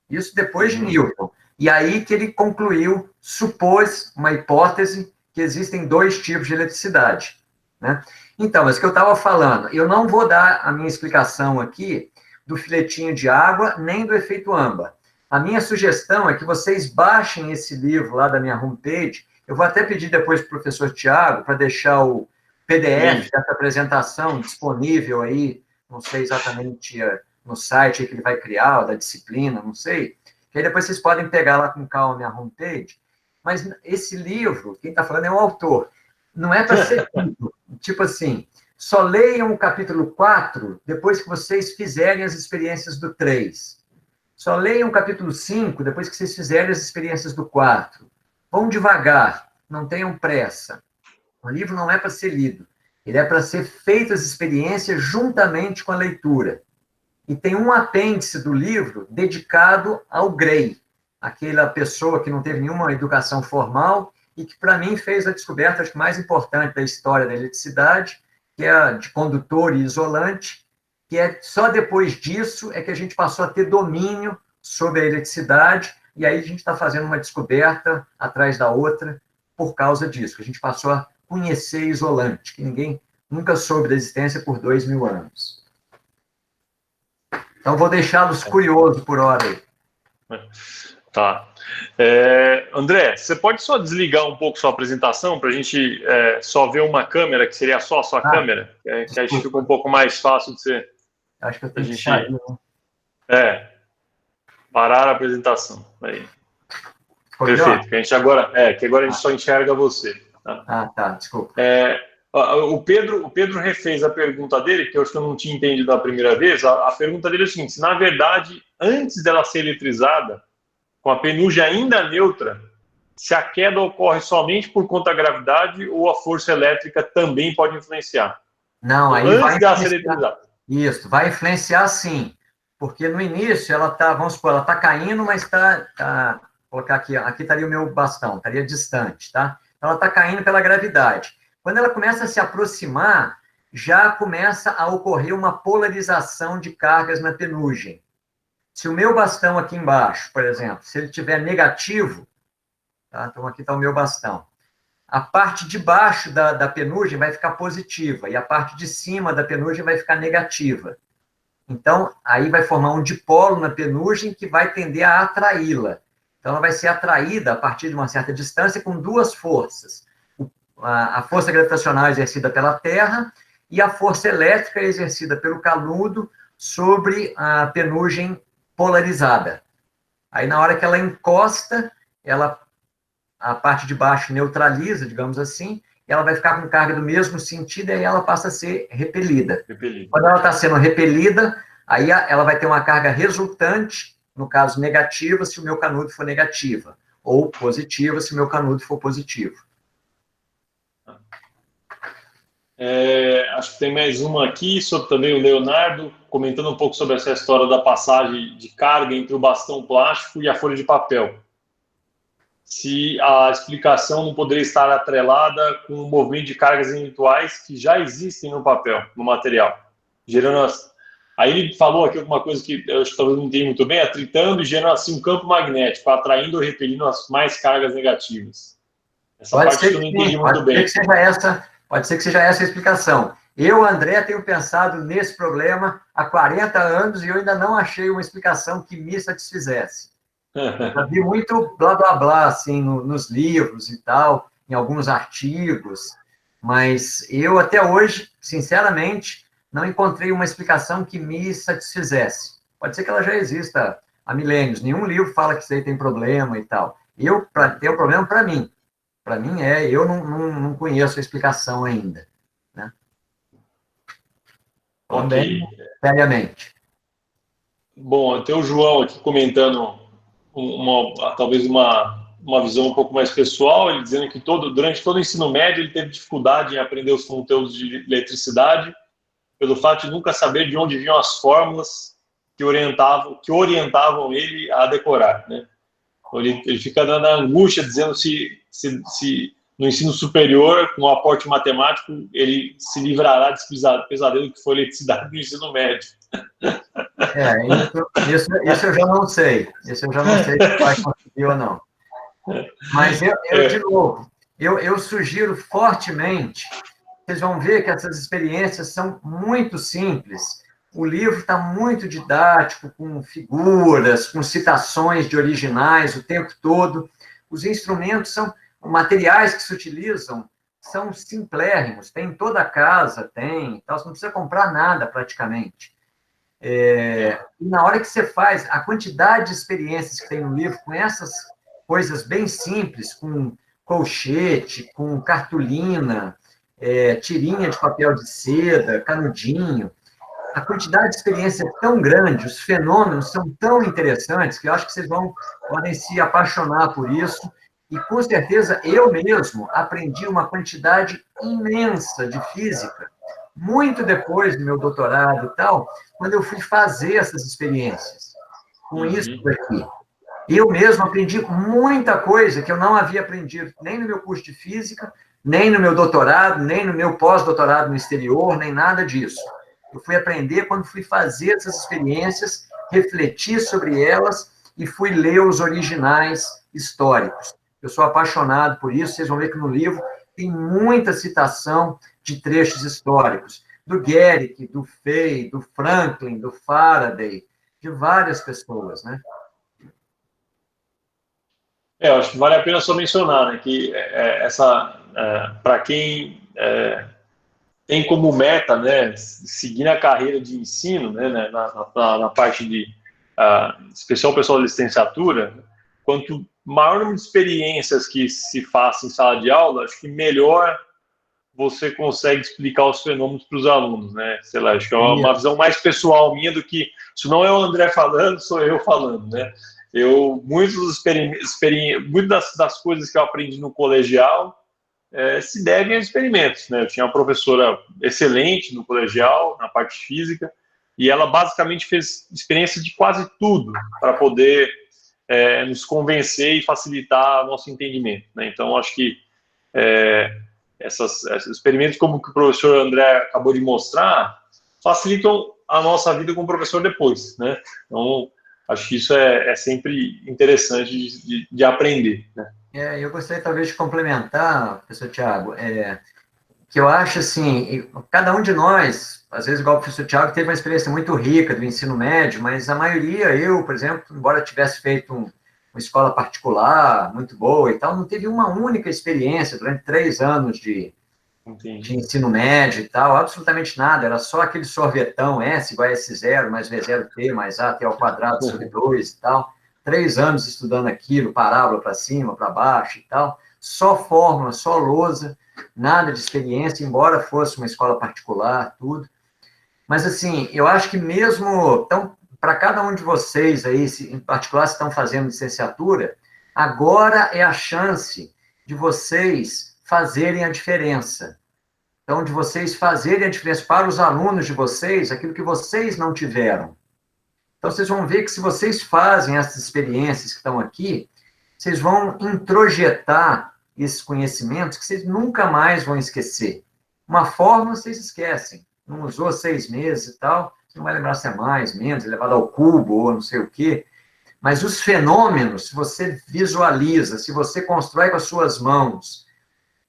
Isso depois de Newton. E aí que ele concluiu, supôs uma hipótese que existem 2 tipos de eletricidade. Né? Então, mas o que eu estava falando, eu não vou dar a minha explicação aqui do filetinho de água, nem do efeito âmbar. A minha sugestão é que vocês baixem esse livro lá da minha homepage. Eu vou até pedir depois para o professor Tiago para deixar o PDF dessa apresentação disponível aí, não sei exatamente no site que ele vai criar, ou da disciplina, não sei. Que aí depois vocês podem pegar lá com calma a minha homepage. Mas esse livro, quem está falando é o autor. Não é para ser tipo assim, só leiam o capítulo 4 depois que vocês fizerem as experiências do 3. Só leiam o capítulo 5 depois que vocês fizerem as experiências do 4. Vão devagar, não tenham pressa. O livro não é para ser lido. Ele é para ser feito as experiências juntamente com a leitura. E tem um apêndice do livro dedicado ao Gray, aquela pessoa que não teve nenhuma educação formal e que, para mim, fez a descoberta acho que mais importante da história da eletricidade, que é a de condutor e isolante, que é só depois disso é que a gente passou a ter domínio sobre a eletricidade, e aí a gente está fazendo uma descoberta atrás da outra por causa disso, que a gente passou a conhecer isolante, que ninguém nunca soube da existência por 2000 anos. Então, vou deixá-los curiosos por hora aí. Tá. André, você pode só desligar um pouco sua apresentação para a gente só ver uma câmera, que seria só a sua câmera? Que aí fica um pouco mais fácil de você... Acho que eu tenho que sair, né? Parar a apresentação. Aí. Perfeito. Que a gente que agora a gente só enxerga você. Tá? Tá, desculpa. O Pedro refez a pergunta dele, que eu acho que eu não tinha entendido da primeira vez. A pergunta dele é o seguinte: se, na verdade, antes dela ser eletrizada, com a penugem ainda neutra, se a queda ocorre somente por conta da gravidade ou a força elétrica também pode influenciar? Não, aí antes vai dela ser eletrizada. Isso, vai influenciar sim. Porque no início ela está, vamos supor, ela está caindo, mas está, vou colocar aqui, aqui estaria o meu bastão, estaria distante, tá? Ela está caindo pela gravidade. Quando ela começa a se aproximar, já começa a ocorrer uma polarização de cargas na penugem. Se o meu bastão aqui embaixo, por exemplo, se ele tiver negativo, tá? Então aqui está o meu bastão. A parte de baixo da penugem vai ficar positiva e a parte de cima da penugem vai ficar negativa. Então, aí vai formar um dipolo na penugem que vai tender a atraí-la. Então, ela vai ser atraída a partir de uma certa distância com 2 forças. A força gravitacional exercida pela Terra e a força elétrica exercida pelo canudo sobre a penugem polarizada. Aí, na hora que ela encosta, a parte de baixo neutraliza, digamos assim, e ela vai ficar com carga do mesmo sentido, e aí ela passa a ser repelida. Quando ela está sendo repelida, aí ela vai ter uma carga resultante, no caso negativa, se o meu canudo for negativa, ou positiva, se o meu canudo for positivo. Acho que tem mais uma aqui, sobre também o Leonardo, comentando um pouco sobre essa história da passagem de carga entre o bastão plástico e a folha de papel. Se a explicação não poderia estar atrelada com o movimento de cargas eventuais que já existem no papel, no material, gerando Aí ele falou aqui alguma coisa que eu acho que talvez não entendi muito bem, atritando e gerando assim um campo magnético, atraindo ou repelindo as mais cargas negativas. Essa parte que eu não entendi muito bem. Pode ser que seja essa a explicação. Eu, André, tenho pensado nesse problema há 40 anos e eu ainda não achei uma explicação que me satisfizesse. Já vi muito blá, blá, blá, assim, nos livros e tal, em alguns artigos, mas eu, até hoje, sinceramente, não encontrei uma explicação que me satisfizesse. Pode ser que ela já exista há milênios, nenhum livro fala que isso aí tem problema e tal. Para ter o problema, para mim eu não conheço a explicação ainda, né? Também, Ok. seriamente. Bom, tem o João aqui comentando talvez uma visão um pouco mais pessoal, ele dizendo que durante todo o ensino médio ele teve dificuldade em aprender os conteúdos de eletricidade, pelo fato de nunca saber de onde vinham as fórmulas que orientavam ele a decorar, né? Então, ele fica na angústia, dizendo se no ensino superior, com o aporte matemático, ele se livrará desse pesadelo que foi a eletricidade no ensino médio. Isso eu já não sei. Isso eu já não sei se vai conseguir ou não. Mas de novo, eu sugiro fortemente, vocês vão ver que essas experiências são muito simples. O livro está muito didático, com figuras, com citações de originais o tempo todo. Os instrumentos materiais que se utilizam são simplérrimos, tem em toda a casa, então você não precisa comprar nada praticamente. E na hora que você faz, a quantidade de experiências que tem no livro, com essas coisas bem simples, com colchete, com cartolina, tirinha de papel de seda, canudinho, a quantidade de experiência é tão grande, os fenômenos são tão interessantes, que eu acho que vocês podem se apaixonar por isso, e com certeza eu mesmo aprendi uma quantidade imensa de física, muito depois do meu doutorado e tal, quando eu fui fazer essas experiências, com isso daqui. Eu mesmo aprendi muita coisa que eu não havia aprendido nem no meu curso de física, nem no meu doutorado, nem no meu pós-doutorado no exterior, nem nada disso. Eu fui aprender quando fui fazer essas experiências, refletir sobre elas e fui ler os originais históricos. Eu sou apaixonado por isso, vocês vão ver que no livro tem muita citação de trechos históricos, do Guericke, do Fay, do Franklin, do Faraday, de várias pessoas, né? Eu acho que vale a pena só mencionar, né, que para quem tem como meta, né, seguir a carreira de ensino, né, na parte de especial pessoal de licenciatura, quanto maior número de experiências que se faça em sala de aula, acho que melhor você consegue explicar os fenômenos para os alunos, né? Sei lá, acho que é uma visão mais pessoal minha do que, se não é o André falando, sou eu falando, né? Muitas das coisas que eu aprendi no colegial se devem a experimentos, né? Eu tinha uma professora excelente no colegial, na parte física, e ela basicamente fez experiência de quase tudo para poder nos convencer e facilitar o nosso entendimento, né? Então, acho que esses experimentos, como que o professor André acabou de mostrar, facilitam a nossa vida com o professor depois, né? Então, acho que isso é sempre interessante de aprender, né? Eu gostaria, talvez, de complementar, professor Tiago, que eu acho, assim, cada um de nós, às vezes, igual o professor Tiago, teve uma experiência muito rica do ensino médio, mas a maioria, eu, por exemplo, embora tivesse feito uma escola particular muito boa e tal, não teve uma única experiência durante 3 anos de ensino médio e tal, absolutamente nada, era só aquele sorvetão, S igual a S0, mais V0T, mais A, T ao quadrado sobre 2 e tal, 3 anos estudando aquilo, parábola para cima, para baixo e tal, só fórmula, só lousa, nada de experiência, embora fosse uma escola particular, tudo. Mas, assim, eu acho que mesmo, então, para cada um de vocês aí, em particular, se estão fazendo licenciatura, agora é a chance de vocês fazerem a diferença. Então, de vocês fazerem a diferença para os alunos de vocês, aquilo que vocês não tiveram. Então, vocês vão ver que se vocês fazem essas experiências que estão aqui, vocês vão introjetar esses conhecimentos que vocês nunca mais vão esquecer. Uma forma vocês esquecem. Não usou 6 meses e tal, você não vai lembrar se é mais, menos, é levado ao cubo ou não sei o quê. Mas os fenômenos, se você visualiza, se você constrói com as suas mãos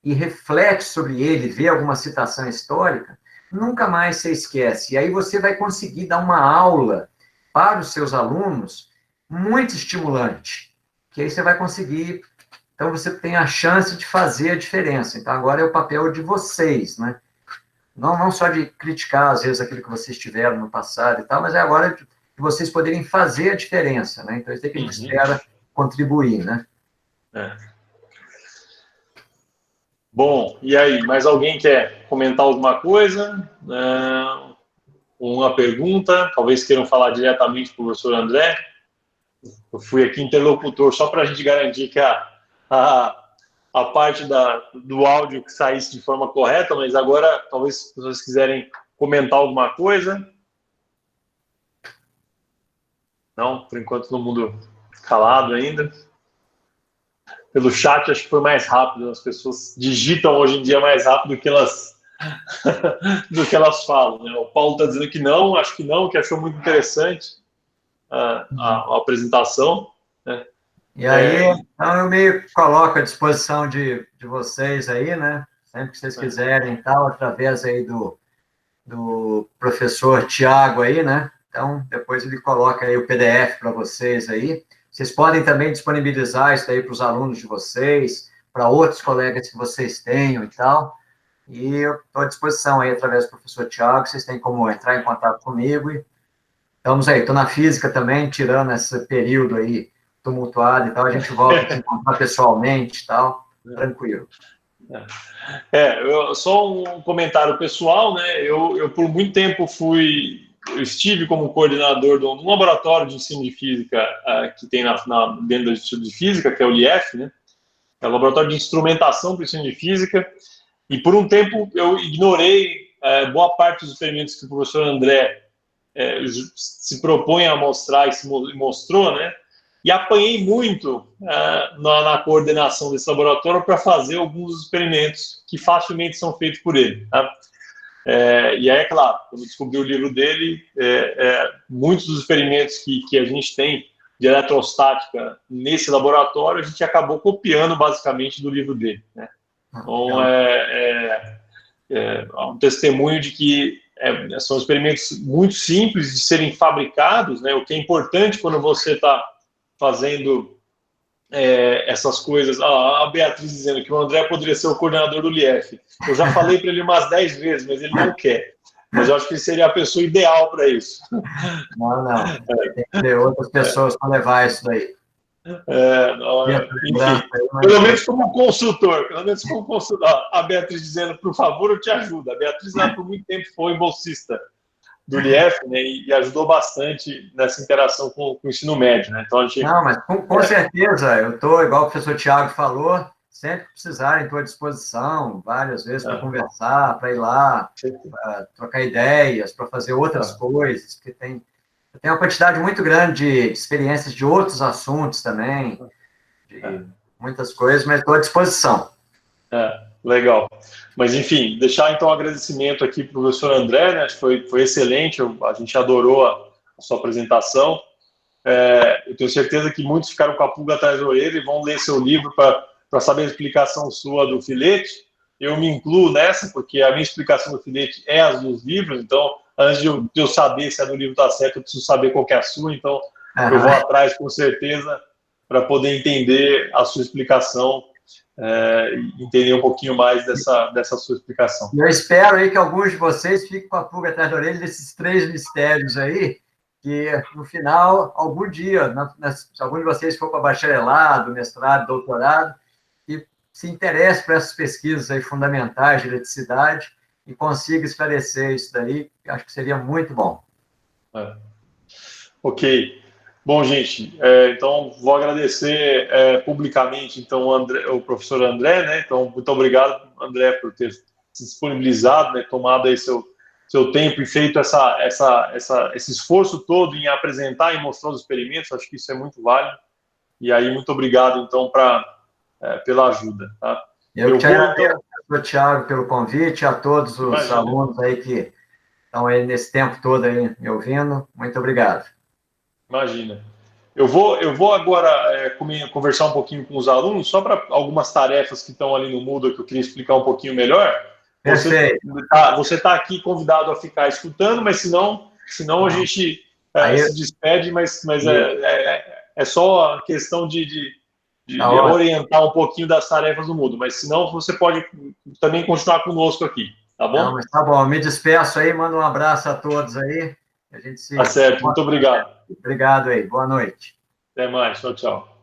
e reflete sobre ele, vê alguma citação histórica, nunca mais você esquece. E aí você vai conseguir dar uma aula para os seus alunos muito estimulante, que aí você vai conseguir. Então, você tem a chance de fazer a diferença. Então, agora é o papel de vocês, né? não só de criticar, às vezes, aquilo que vocês tiveram no passado e tal, mas é agora de vocês poderem fazer a diferença, né? Então, isso é que a gente espera contribuir, né? Bom, e aí, mais alguém quer comentar alguma coisa? Uma pergunta? Talvez queiram falar diretamente com o professor André. Eu fui aqui interlocutor só para a gente garantir que a parte do áudio que saísse de forma correta, mas agora, talvez, se vocês quiserem comentar alguma coisa. Não, por enquanto, todo mundo calado ainda. Pelo chat, acho que foi mais rápido. As pessoas digitam hoje em dia mais rápido do que elas, do que elas falam. Né? O Paulo está dizendo que não, acho que não, que achou muito interessante a apresentação. Né? E aí, então, eu me coloco à disposição de vocês aí, né? Sempre que vocês quiserem e tal, através aí do professor Tiago aí, né? Então, depois ele coloca aí o PDF para vocês aí. Vocês podem também disponibilizar isso aí para os alunos de vocês, para outros colegas que vocês tenham e tal. E eu estou à disposição aí, através do professor Tiago, vocês têm como entrar em contato comigo. E estamos aí, estou na física também, tirando esse período aí tumultuado e tal, a gente volta a se encontrar pessoalmente e tal, tranquilo. Só um comentário pessoal, né? Eu por muito tempo eu estive como coordenador de um laboratório de ensino de física que tem dentro do Instituto de Física, que é o LIEF, né? É o laboratório de instrumentação para o ensino de física, e por um tempo eu ignorei boa parte dos experimentos que o professor André se propõe a mostrar e se mostrou, né? E apanhei muito na coordenação desse laboratório para fazer alguns experimentos que facilmente são feitos por ele. Tá? E aí, é claro, quando eu descobri o livro dele, muitos dos experimentos que a gente tem de eletrostática nesse laboratório, a gente acabou copiando basicamente do livro dele. Né? Então, é um testemunho de que são experimentos muito simples de serem fabricados, né? O que é importante quando você está fazendo essas coisas. A Beatriz dizendo que o André poderia ser o coordenador do LIEF. Eu já falei para ele umas 10 vezes, mas ele não quer. Mas eu acho que ele seria a pessoa ideal para isso. Não. Tem que ter outras pessoas para levar isso daí. Enfim, pelo menos como consultor. A Beatriz dizendo, por favor, eu te ajudo. A Beatriz, por muito tempo, foi bolsista do LIEF, né, e ajudou bastante nessa interação com o ensino médio. Né? Então, Não, mas com certeza, eu estou, igual o professor Tiago falou, sempre que precisarem, estou à disposição, várias vezes para conversar, para ir lá, para trocar ideias, para fazer outras coisas, porque tem uma quantidade muito grande de experiências de outros assuntos também, de muitas coisas, mas estou à disposição. Legal. Mas, enfim, deixar, então, um agradecimento aqui para o professor André, né? Foi excelente, a gente adorou a sua apresentação. Eu tenho certeza que muitos ficaram com a pulga atrás da orelha e vão ler seu livro para saber a explicação sua do filete. Eu me incluo nessa, porque a minha explicação do filete é as dos livros, então, antes de eu saber se a do livro está certa, eu preciso saber qual que é a sua, então eu vou atrás, com certeza, para poder entender a sua explicação, entender um pouquinho mais dessa sua explicação. Eu espero aí que alguns de vocês fiquem com a pulga atrás da orelha desses 3 mistérios aí, que no final, algum dia, se algum de vocês for para bacharelado, mestrado, doutorado, que se interesse por essas pesquisas aí fundamentais de eletricidade e consiga esclarecer isso daí, acho que seria muito bom. Ok. Bom, gente, então vou agradecer publicamente então o professor André, né? Então, muito obrigado, André, por ter se disponibilizado, né? Tomado aí seu tempo e feito esse esforço todo em apresentar e mostrar os experimentos. Acho que isso é muito válido. E aí, muito obrigado, então, pela ajuda. Tá? Eu te agradeço, Thiago, pelo convite, a todos os alunos aí que estão aí nesse tempo todo aí me ouvindo. Muito obrigado. Imagina. Eu vou agora conversar um pouquinho com os alunos, só para algumas tarefas que estão ali no Moodle que eu queria explicar um pouquinho melhor. Você está aqui convidado a ficar escutando, mas senão a gente se despede, mas é só a questão de orientar um pouquinho das tarefas do Moodle, mas senão você pode também continuar conosco aqui. Tá bom? Não, mas tá bom, me despeço aí, mando um abraço a todos aí. A gente se... Tá certo, muito obrigado. Obrigado aí, boa noite. Até mais, tchau, tchau.